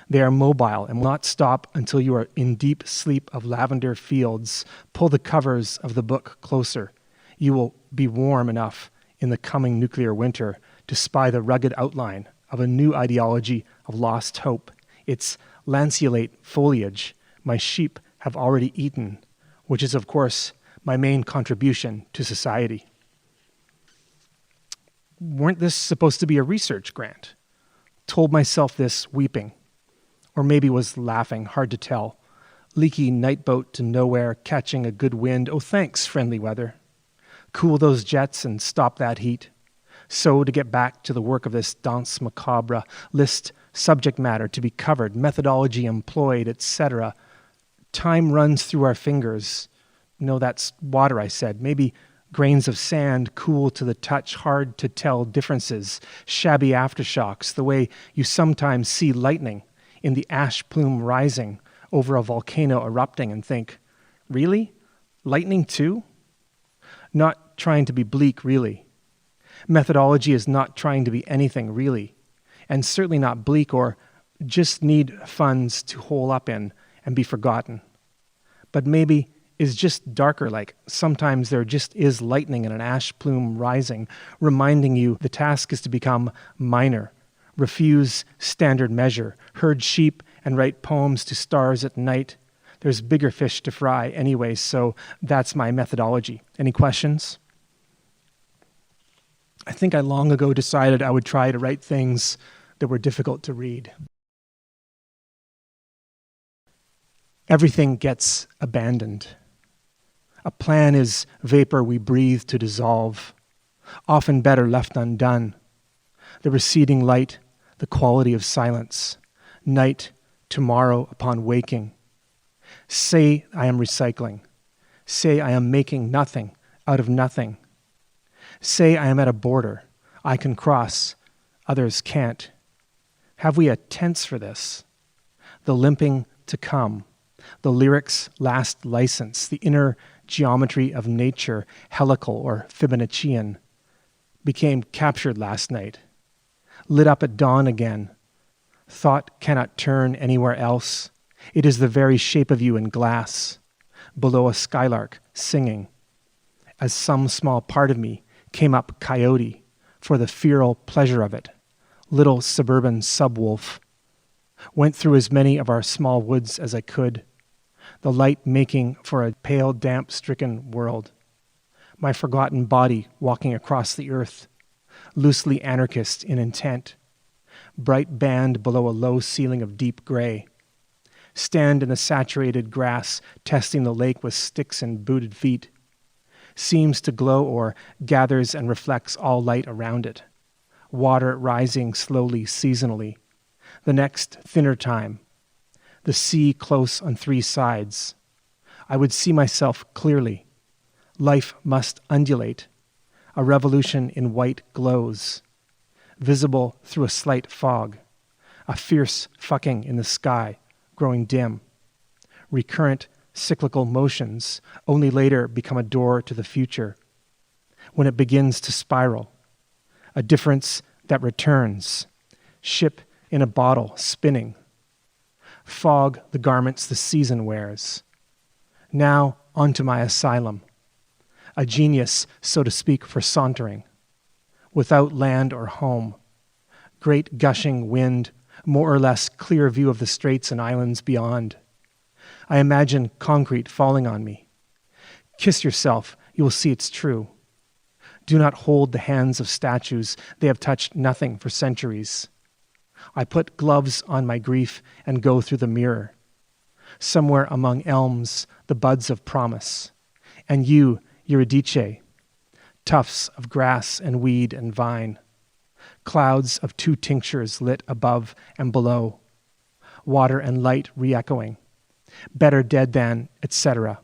They are mobile and will not stop until you are in deep sleep of lavender fields. Pull the covers of the book closer. You will be warm enough in the coming nuclear winter to spy the rugged outline of a new ideology of lost hope. Its lanceolate foliage my sheep have already eaten, which is, of course, my main contribution to society. Weren't this supposed to be a research grant? Told myself this weeping, or maybe was laughing, hard to tell. Leaky night boat to nowhere, catching a good wind. Oh, thanks, friendly weather. Cool those jets and stop that heat. So to get back to the work of this danse macabre, list subject matter to be covered, methodology employed, etc. Time runs through our fingers. No, that's water, I said. Maybe grains of sand, cool to the touch, hard to tell differences, shabby aftershocks, the way you sometimes see lightning in the ash plume rising over a volcano erupting and think, really? Lightning too? Not trying to be bleak, really. Methodology is not trying to be anything, really, and certainly not bleak or just need funds to hole up in and be forgotten. But maybe is just darker, like sometimes there just is lightning and an ash plume rising, reminding you the task is to become minor, refuse standard measure, herd sheep and write poems to stars at night. There's bigger fish to fry anyway, so that's my methodology. Any questions? I think I long ago decided I would try to write things that were difficult to read. Everything gets abandoned. A plan is vapor we breathe to dissolve, often better left undone. The receding light, the quality of silence, night, tomorrow upon waking. Say I am recycling. Say I am making nothing out of nothing. Say I am at a border. I can cross. Others can't. Have we a tense for this? The limping to come. The lyric's last license. The inner geometry of nature, helical or Fibonaccian, became captured last night. Lit up at dawn again. Thought cannot turn anywhere else. It is the very shape of you in glass. Below a skylark singing. As some small part of me came up coyote for the feral pleasure of it, little suburban subwolf. Went through as many of our small woods as I could, the light making for a pale, damp-stricken world. My forgotten body walking across the earth, loosely anarchist in intent, bright band below a low ceiling of deep gray. Stand in the saturated grass, testing the lake with sticks and booted feet. seems to glow or gathers and reflects all light around it. Water rising slowly, seasonally. The next thinner time. The sea close on three sides. I would see myself clearly. Life must undulate. A revolution in white glows. Visible through a slight fog. A fierce fucking in the sky, growing dim. Recurrent cyclical motions only later become a door to the future. When it begins to spiral. A difference that returns. Ship in a bottle spinning. Fog the garments the season wears. Now onto my asylum. A genius, so to speak, for sauntering. Without land or home. Great gushing wind, more or less clear view of the straits and islands beyond. I imagine concrete falling on me. Kiss yourself, you will see it's true. Do not hold the hands of statues, they have touched nothing for centuries. I put gloves on my grief and go through the mirror. Somewhere among elms, the buds of promise. And you, Eurydice, tufts of grass and weed and vine. Clouds of two tinctures lit above and below. Water and light re-echoing. Better dead than, etc.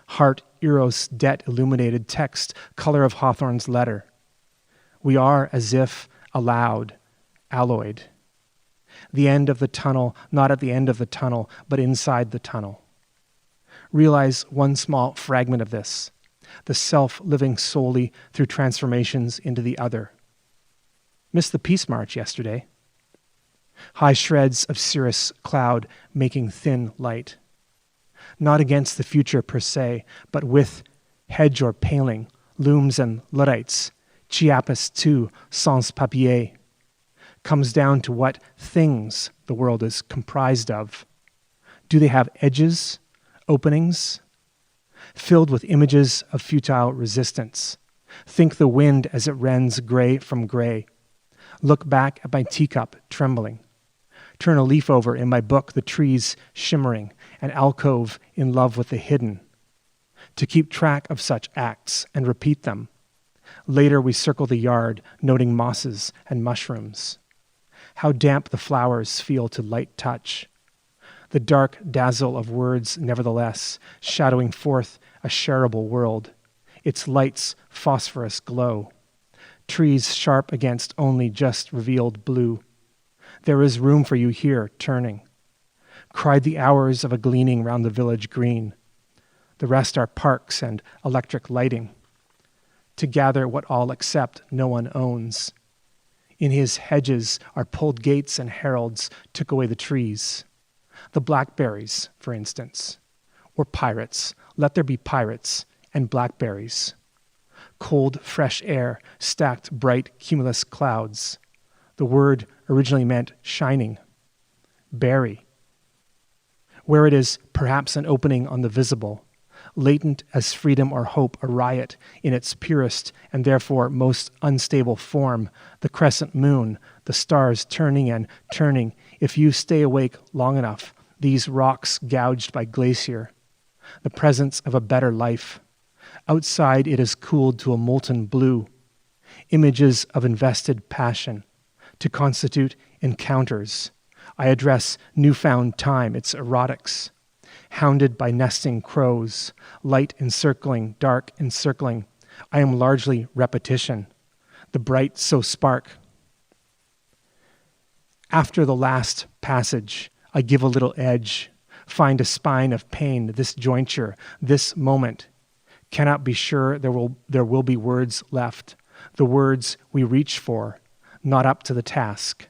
Heart, Eros, debt, illuminated text, color of Hawthorne's letter. We are as if allowed, alloyed. The end of the tunnel, not at the end of the tunnel, but inside the tunnel. Realize one small fragment of this, the self living solely through transformations into the other. Missed the Peace March yesterday. High shreds of cirrus cloud making thin light. Not against the future per se, but with hedge or paling, looms and Luddites, Chiapas too, sans papier. Comes down to what things the world is comprised of. Do they have edges, openings? Filled with images of futile resistance. Think the wind as it rends gray from gray. Look back at my teacup trembling. Turn a leaf over in my book, the trees shimmering, an alcove in love with the hidden. To keep track of such acts and repeat them. Later we circle the yard, noting mosses and mushrooms. How damp the flowers feel to light touch. The dark dazzle of words, nevertheless, shadowing forth a shareable world. Its light's phosphorus glow. Trees sharp against only just revealed blue. There is room for you here, turning. Cried the hours of a gleaning round the village green. The rest are parks and electric lighting. To gather what all except no one owns. In his hedges are pulled gates and heralds took away the trees. The blackberries, for instance. Or pirates. Let there be pirates and blackberries. Cold, fresh air, stacked bright cumulus clouds. The word originally meant shining. Berry. Where it is perhaps an opening on the visible, latent as freedom or hope, a riot in its purest and therefore most unstable form, the crescent moon, the stars turning and turning, if you stay awake long enough, these rocks gouged by glacier, the presence of a better life. Outside it is cooled to a molten blue, images of invested passion, to constitute encounters. I address newfound time, its erotics, hounded by nesting crows, light encircling, dark encircling. I am largely repetition, the bright so spark. After the last passage, I give a little edge, find a spine of pain, this jointure, this moment. Cannot be sure there will be words left, the words we reach for, not up to the task,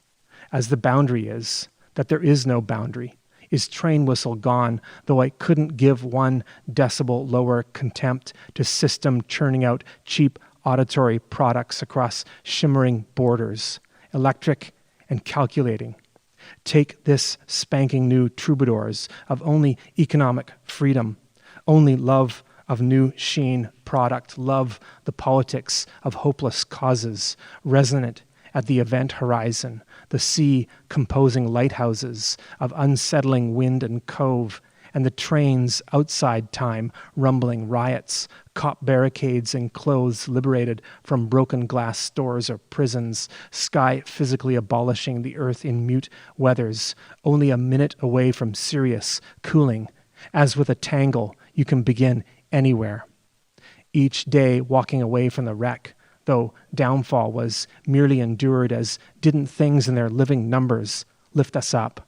as the boundary is, that there is no boundary. Is train whistle gone, though I couldn't give 1 decibel lower contempt to system churning out cheap auditory products across shimmering borders, electric and calculating. Take this spanking new troubadours of only economic freedom, only love of new sheen product, love the politics of hopeless causes, resonant at the event horizon, the sea composing lighthouses of unsettling wind and cove, and the trains outside time, rumbling riots, cop barricades and clothes liberated from broken glass stores or prisons, sky physically abolishing the earth in mute weathers, only a minute away from serious cooling. As with a tangle, you can begin anywhere. Each day walking away from the wreck, though downfall was merely endured as didn't things in their living numbers lift us up.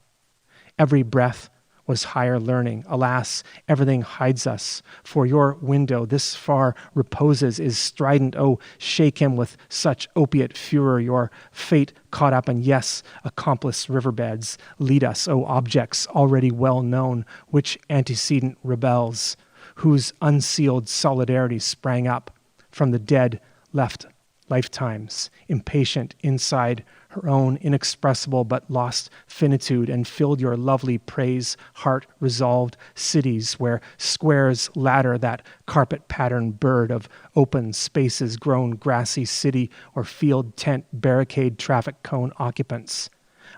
Every breath was higher learning. Alas, everything hides us. For your window this far reposes is strident. Oh, shake him with such opiate furor. Your fate caught up, and yes, accomplice riverbeds lead us. Oh, objects already well known, which antecedent rebels, whose unsealed solidarity sprang up from the dead left lifetimes, impatient inside her own inexpressible but lost finitude, and filled your lovely praise heart resolved cities where squares ladder that carpet patterned bird of open spaces grown grassy city or field tent barricade traffic cone occupants.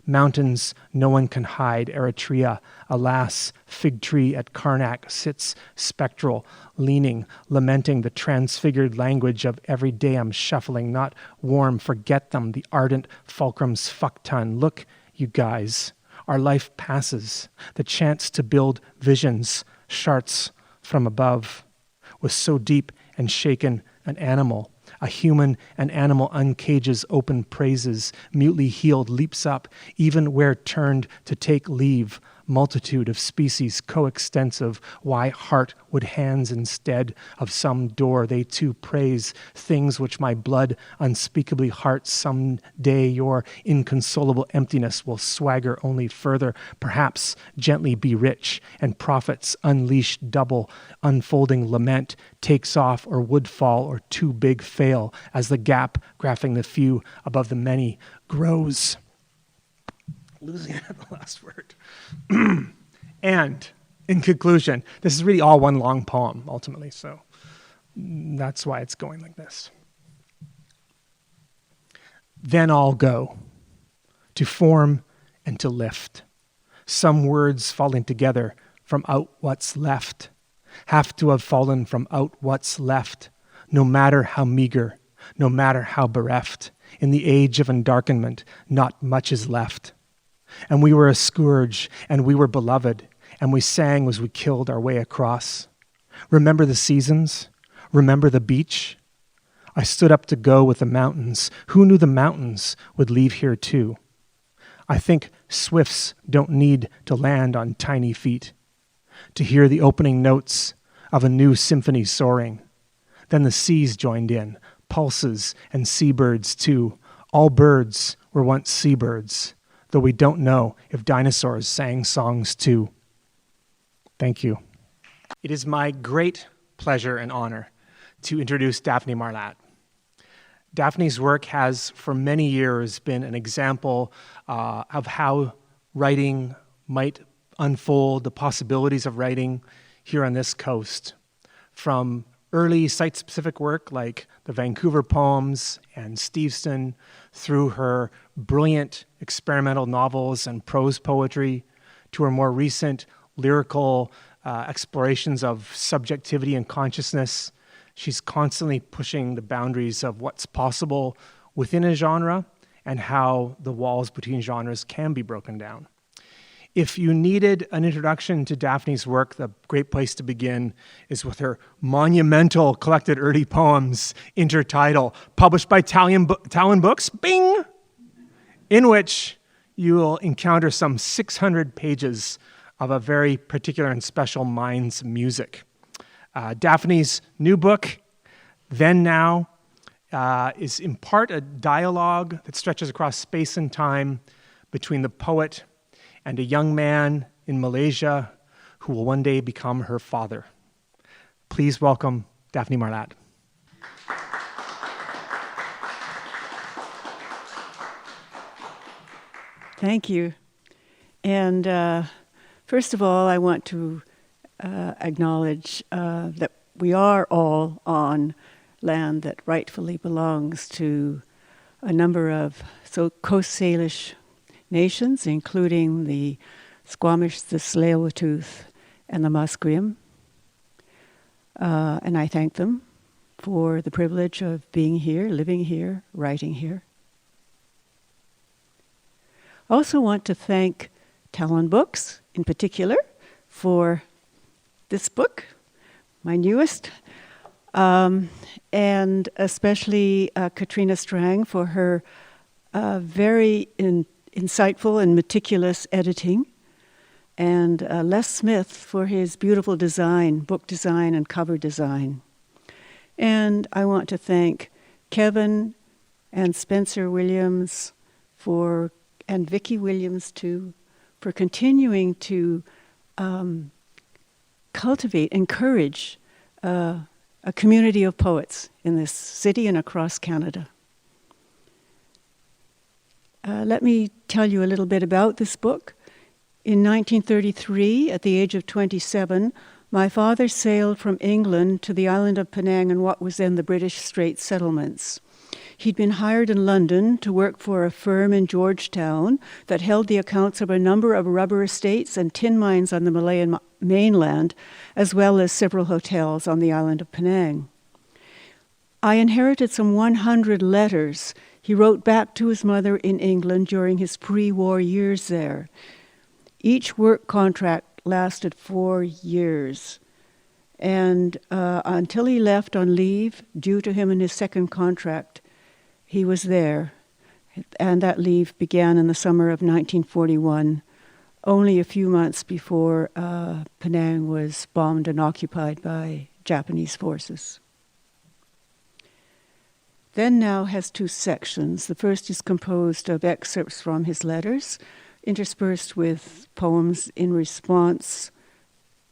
Mountains no one can hide, Eritrea, alas, fig tree at Karnak sits spectral, leaning, lamenting the transfigured language of every day I'm shuffling, not warm, forget them, the ardent fulcrum's fuck ton. Look, you guys, our life passes, the chance to build visions, sharts from above, was so deep and shaken an animal. A human and animal uncages open praises, mutely healed leaps up, even where turned to take leave, multitude of species coextensive, why heart would hands instead of some door they too praise, things which my blood unspeakably heart some day your inconsolable emptiness will swagger only further, perhaps gently be rich, and prophets unleashed double, unfolding lament takes off or would fall or too big fail as the gap graphing the few above the many grows. Losing at the last word. And in conclusion, this is really all one long poem, ultimately, so that's why it's going like this. Then I'll go, to form and to lift, some words falling together from out what's left, have to have fallen from out what's left, no matter how meager, no matter how bereft. In the age of undarkenment, not much is left. And we were a scourge, and we were beloved, and we sang as we killed our way across. Remember the seasons? Remember the beach? I stood up to go with the mountains. Who knew the mountains would leave here too? I think swifts don't need to land on tiny feet to hear the opening notes of a new symphony soaring. Then the seas joined in, pulses and seabirds too. All birds were once seabirds, though we don't know if dinosaurs sang songs too. Thank you. It is my great pleasure and honor to introduce Daphne Marlatt. Daphne's work has, for many years, been an example of how writing might unfold, the possibilities of writing here on this coast. From early site-specific work like the Vancouver poems and Steveston, through her brilliant experimental novels and prose poetry, to her more recent lyrical explorations of subjectivity and consciousness. She's constantly pushing the boundaries of what's possible within a genre and how the walls between genres can be broken down. If you needed an introduction to Daphne's work, the great place to begin is with her monumental collected early poems, Intertidal, published by Talonbooks, bing, in which you will encounter some 600 pages of a very particular and special mind's music. Daphne's new book, Then Now, is in part a dialogue that stretches across space and time between the poet and a young man in Malaysia who will one day become her father. Please welcome Daphne Marlatt. Thank you. And first of all, I want to acknowledge that we are all on land that rightfully belongs to a number of Coast Salish nations, including the Squamish, the Tsleil-Waututh, and the Musqueam. And I thank them for the privilege of being here, living here, writing here. I also want to thank Talonbooks in particular for this book, my newest, and especially Katrina Strang for her very insightful and meticulous editing, and Les Smith for his beautiful design, book design and cover design. And I want to thank Kevin and Spencer Williams and Vicki Williams too, for continuing to cultivate, encourage a community of poets in this city and across Canada. Let me tell you a little bit about this book. In 1933, at the age of 27, my father sailed from England to the island of Penang in what was then the British Straits Settlements. He'd been hired in London to work for a firm in Georgetown that held the accounts of a number of rubber estates and tin mines on the Malayan mainland, as well as several hotels on the island of Penang. I inherited some 100 letters he wrote back to his mother in England during his pre-war years there. Each work contract lasted 4 years. And until he left on leave, due to him in his second contract, he was there. And that leave began in the summer of 1941, only a few months before Penang was bombed and occupied by Japanese forces. Then Now has 2 sections. The first is composed of excerpts from his letters, interspersed with poems in response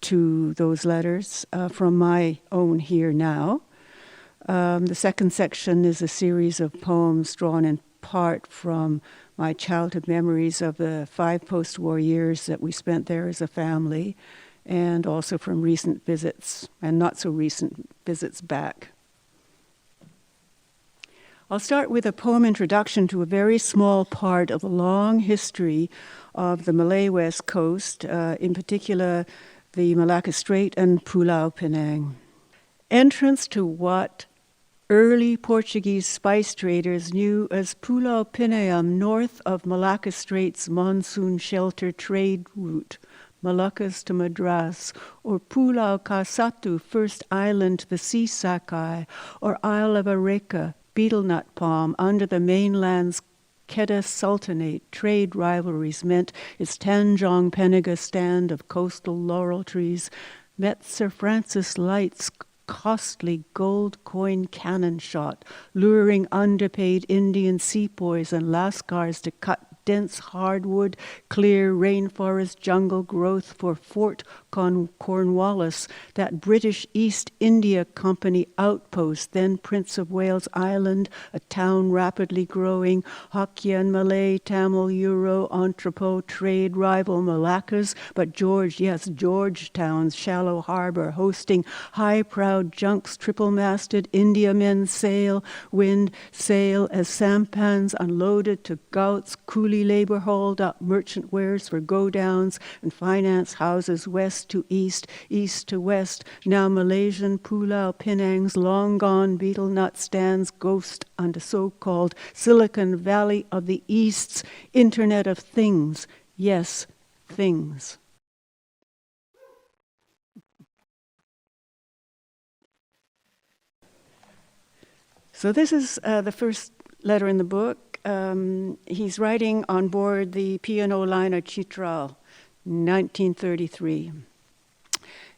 to those letters from my own Here Now. The second section is a series of poems drawn in part from my childhood memories of the 5 post-war years that we spent there as a family, and also from recent visits and not so recent visits back. I'll start with a poem introduction to a very small part of the long history of the Malay West Coast, in particular the Malacca Strait and Pulau Penang. Entrance to what early Portuguese spice traders knew as Pulau Penang, north of Malacca Strait's monsoon shelter trade route, Moluccas to Madras, or Pulau Kasatu, first island to the sea Sakai, or Isle of Areca, betel nut palm, under the mainland's Kedah Sultanate. Trade rivalries meant its Tanjong Penaga stand of coastal laurel trees met Sir Francis Light's costly gold coin cannon shot, luring underpaid Indian sepoys and lascars to cut dense hardwood, clear rainforest jungle growth for Fort Cornwallis, that British East India Company outpost, then Prince of Wales Island, a town rapidly growing, Hokkien, Malay, Tamil, Euro, entrepot, trade rival Malaccas, but Georgetown's shallow harbor, hosting high-prowed junks, triple-masted Indiamen sail, wind sail as sampans unloaded to gouts, coolie labor hauled up merchant wares for go-downs and finance houses west to east, east to west. Now Malaysian Pulau Penang's long-gone betel nut stands ghost under so-called Silicon Valley of the East's Internet of Things. Yes, things. So this is the first letter in the book. He's writing on board the P&O liner Chitral, 1933.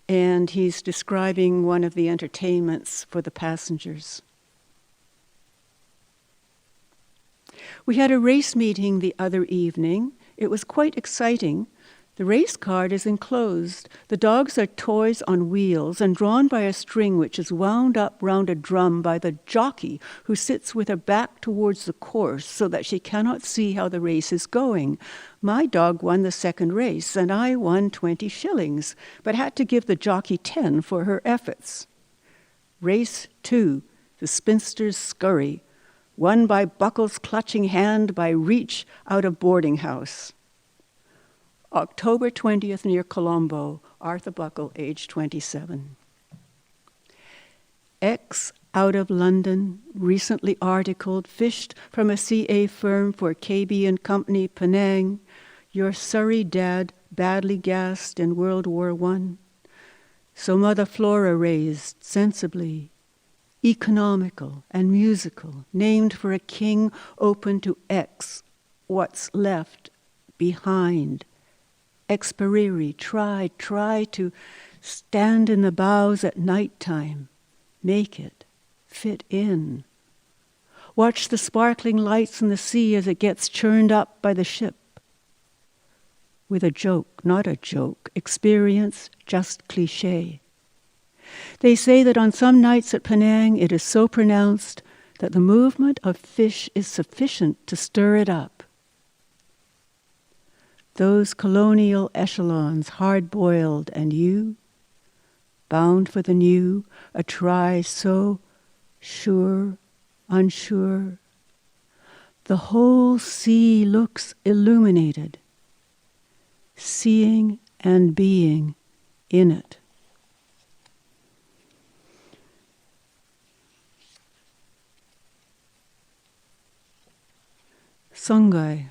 And he's describing one of the entertainments for the passengers. We had a race meeting the other evening. It was quite exciting. The race card is enclosed. The dogs are toys on wheels and drawn by a string which is wound up round a drum by the jockey, who sits with her back towards the course so that she cannot see how the race is going. My dog won the second race, and I won 20 shillings, but had to give the jockey 10 for her efforts. Race 2, the spinster's scurry, won by Buckle's clutching hand by Reach out of boarding house. October 20th near Colombo, Arthur Buckle, age 27. Ex out of London, recently articled, fished from a CA firm for KB and Company, Penang, your Surrey dad badly gassed in World War I. So Mother Flora raised sensibly, economical and musical, named for a king open to X, what's left behind. Experiri, try to stand in the bows at night time, make it fit in. Watch the sparkling lights in the sea as it gets churned up by the ship. With a joke, not a joke, experience, just cliché. They say that on some nights at Penang it is so pronounced that the movement of fish is sufficient to stir it up. Those colonial echelons, hard-boiled, and you, bound for the new, a try so sure, unsure. The whole sea looks illuminated, seeing and being in it. Songhai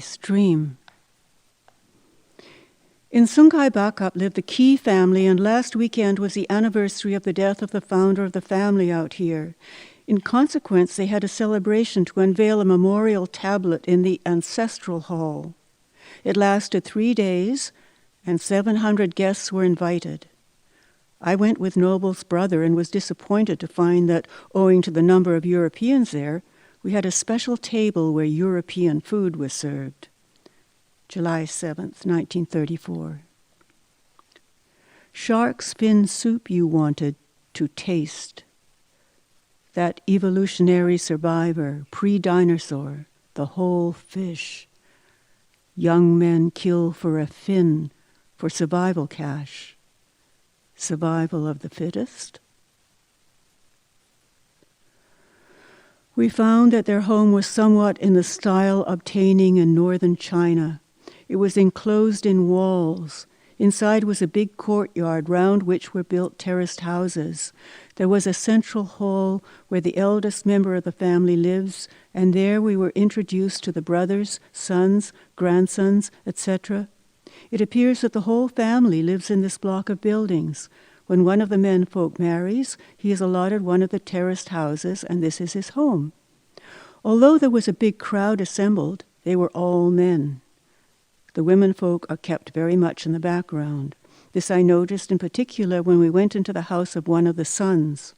stream. In Songhai Bakap lived the Key family, and last weekend was the anniversary of the death of the founder of the family out here. In consequence, they had a celebration to unveil a memorial tablet in the ancestral hall. It lasted 3 days, and 700 guests were invited. I went with Noble's brother and was disappointed to find that, owing to the number of Europeans there, we had a special table where European food was served. July 7th, 1934. Shark's fin soup you wanted to taste. That evolutionary survivor, pre-dinosaur, the whole fish. Young men kill for a fin, for survival cash. Survival of the fittest? We found that their home was somewhat in the style obtaining in northern China. It was enclosed in walls. Inside was a big courtyard round which were built terraced houses. There was a central hall where the eldest member of the family lives, and there we were introduced to the brothers, sons, grandsons, etc. It appears that the whole family lives in this block of buildings. When one of the men folk marries, he is allotted one of the terraced houses, and this is his home. Although there was a big crowd assembled, they were all men. The women folk are kept very much in the background. This I noticed in particular when we went into the house of one of the sons.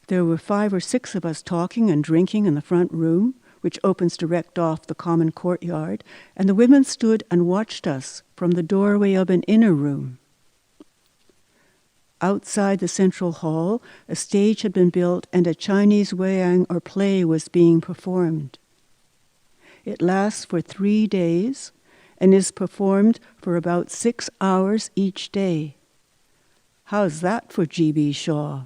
There were 5 or 6 of us talking and drinking in the front room, which opens direct off the common courtyard, and the women stood and watched us from the doorway of an inner room. Outside the central hall, a stage had been built and a Chinese wayang or play was being performed. It lasts for 3 days and is performed for about 6 hours each day. How's that for G.B. Shaw?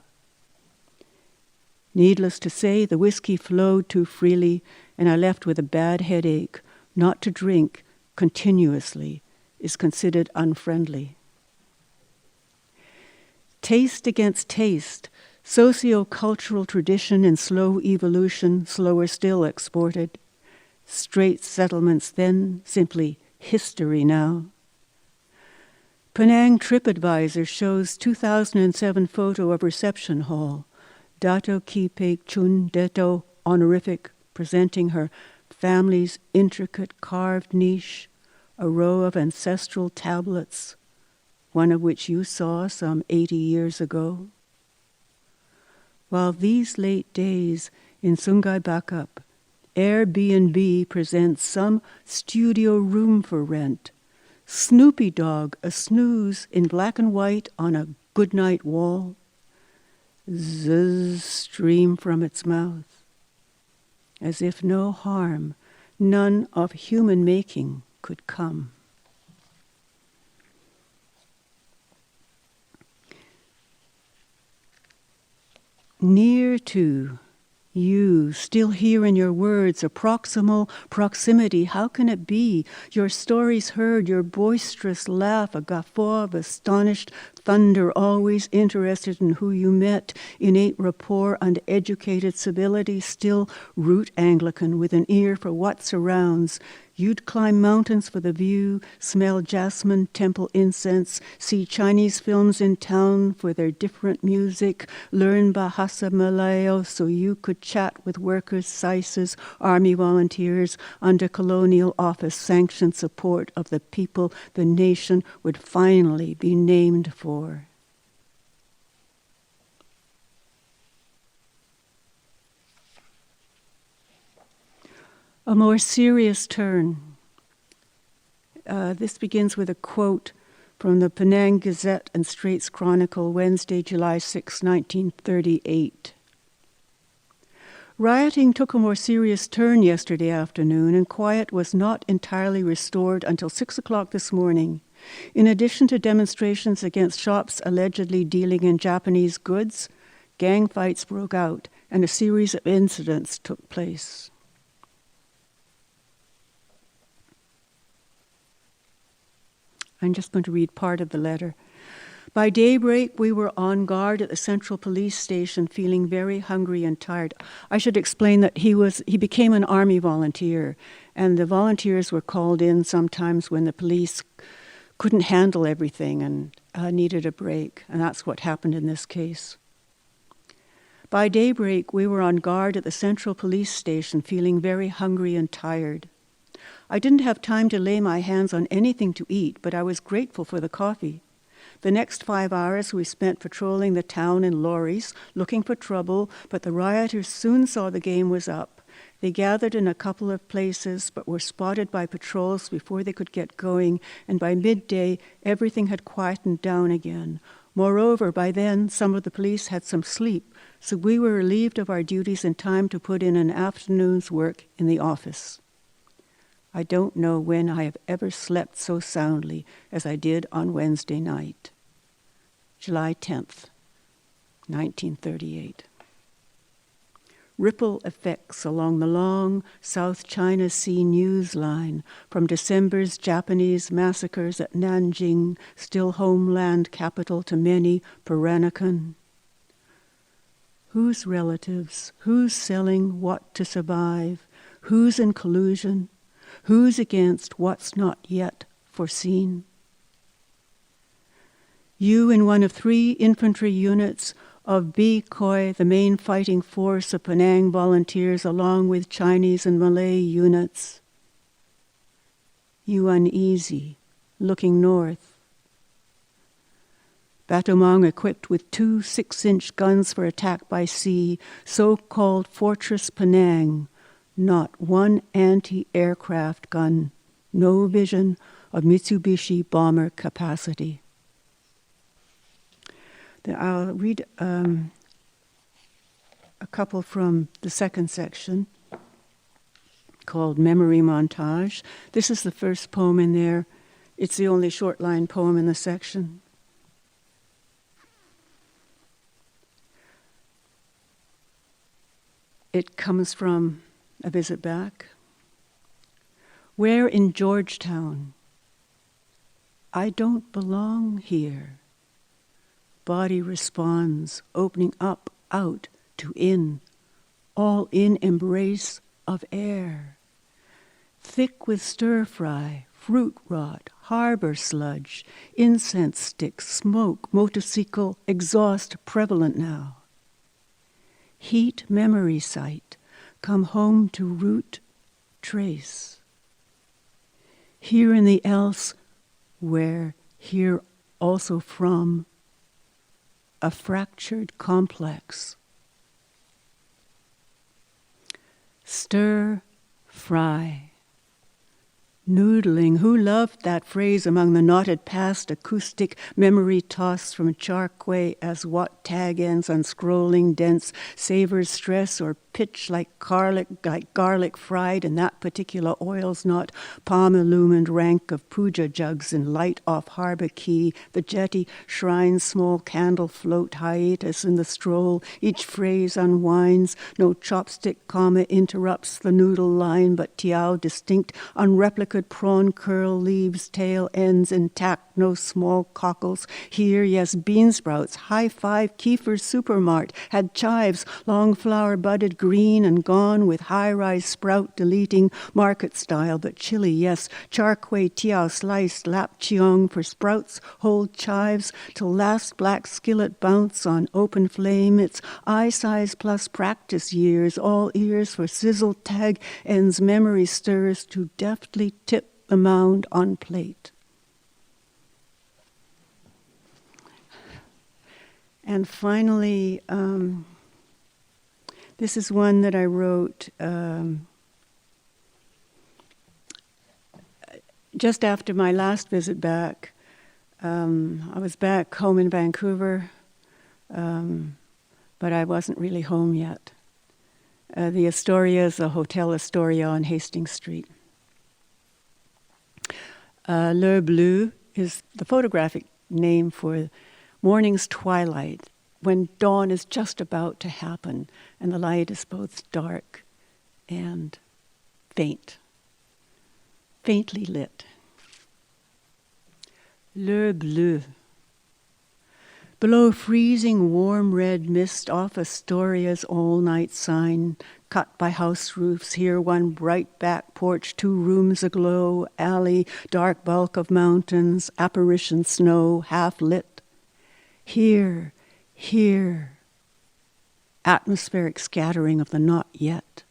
Needless to say, the whiskey flowed too freely, and I left with a bad headache. Not to drink continuously is considered unfriendly. Taste against taste, socio-cultural tradition and slow evolution, slower still exported. Straight settlements then, simply history now. Penang TripAdvisor shows 2007 photo of reception hall. Dato Ki Pek Chun Deto, honorific, presenting her family's intricate carved niche, a row of ancestral tablets, one of which you saw some 80 years ago. While these late days in Sungai Bakap, Airbnb presents some studio room for rent. Snoopy Dog, a snooze in black and white on a goodnight wall. Zzz stream from its mouth, as if no harm, none of human making, could come. Near to You, still here in your words, a proximal proximity, how can it be? Your stories heard, your boisterous laugh, a guffaw of astonished thunder, always interested in who you met, innate rapport, uneducated civility, still root Anglican, with an ear for what surrounds. You'd climb mountains for the view, smell jasmine, temple incense, see Chinese films in town for their different music, learn Bahasa Malayo so you could chat with workers, SISES, army volunteers, under colonial office sanctioned support of the people the nation would finally be named for. A more serious turn. This begins with a quote from the Penang Gazette and Straits Chronicle, Wednesday, July 6, 1938. Rioting took a more serious turn yesterday afternoon, and quiet was not entirely restored until 6 o'clock this morning. In addition to demonstrations against shops allegedly dealing in Japanese goods, gang fights broke out, and a series of incidents took place. I'm just going to read part of the letter. By daybreak, we were on guard at the Central Police Station, feeling very hungry and tired. I should explain that he became an army volunteer, and the volunteers were called in sometimes when the police couldn't handle everything and needed a break, and that's what happened in this case. By daybreak, we were on guard at the Central Police Station, feeling very hungry and tired. I didn't have time to lay my hands on anything to eat, but I was grateful for the coffee. The next 5 hours we spent patrolling the town in lorries, looking for trouble, but the rioters soon saw the game was up. They gathered in a couple of places, but were spotted by patrols before they could get going, and by midday, everything had quietened down again. Moreover, by then, some of the police had some sleep, so we were relieved of our duties in time to put in an afternoon's work in the office. I don't know when I have ever slept so soundly as I did on Wednesday night. July 10th, 1938. Ripple effects along the long South China Sea news line from December's Japanese massacres at Nanjing, still homeland capital to many, Peranakan. Whose relatives? Who's selling what to survive? Who's in collusion? Who's against what's not yet foreseen? You in one of 3 infantry units of B-Khoi, the main fighting force of Penang volunteers, along with Chinese and Malay units. You uneasy, looking north. Battlemang equipped with 2 6-inch guns for attack by sea, so-called Fortress Penang. Not one anti-aircraft gun, no vision of Mitsubishi bomber capacity. Then I'll read a couple from the second section called Memory Montage. This is the first poem in there. It's the only short line poem in the section. It comes from a visit back. Where in Georgetown? I don't belong here. Body responds, opening up, out to in, all in embrace of air. Thick with stir-fry, fruit rot, harbor sludge, incense sticks, smoke, motorcycle, exhaust prevalent now. Heat memory site, come home to root, trace. Here in the else, where, here also from, a fractured complex. Stir, fry. Noodling, who loved that phrase among the knotted past acoustic memory tossed from Char Kway as what tag ends on scrolling dense savors stress or pitch like garlic fried, and that particular oil's not palm-illumined rank of puja jugs in light off harbor quay. The jetty shrine's small candle float hiatus in the stroll. Each phrase unwinds, no chopstick comma interrupts the noodle line, but tiao distinct, unreplicated prawn curl leaves, tail ends intact, no small cockles. Here, yes, bean sprouts, high five, Kiefer's Supermart, had chives, long flower budded green and gone with high-rise sprout deleting, market style, but chili, yes, char kway tiao sliced, lap chiong for sprouts, hold chives, till last black skillet bounce on open flame, its eye size plus practice years, all ears for sizzle tag, ends memory stirs to deftly tip the mound on plate. And finally, this is one that I wrote just after my last visit back. I was back home in Vancouver, but I wasn't really home yet. The Astoria is a Hotel Astoria on Hastings Street. L'heure bleue is the photographic name for morning's twilight, when dawn is just about to happen and the light is both dark and faintly lit. L'heure bleue. Below freezing warm red mist off Astoria's all-night sign, cut by house roofs, here one bright back porch, 2 rooms aglow, alley, dark bulk of mountains, apparition snow, half lit. Here, atmospheric scattering of the not yet.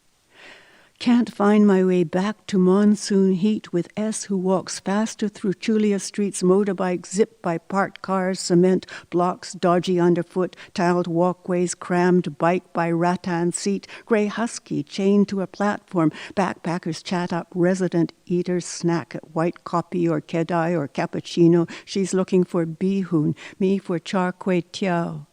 Can't find my way back to monsoon heat with S who walks faster through Chulia Street's motorbike, zipped by parked cars, cement blocks dodgy underfoot, tiled walkways crammed, bike by rattan seat, grey husky chained to a platform, backpackers chat up, resident eaters snack at white coffee or kedai or cappuccino. She's looking for bihun, me for char kway teow.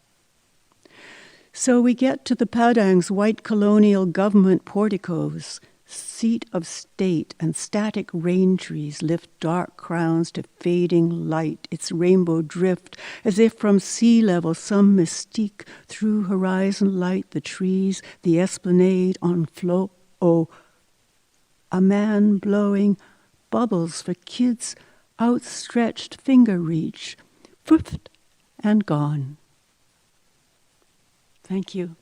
So we get to the Padang's white colonial government porticos. Seat of state and static rain trees lift dark crowns to fading light, its rainbow drift, as if from sea level some mystique through horizon light, the trees, the esplanade on flow. Oh, a man blowing bubbles for kids' outstretched finger reach, and gone. Thank you.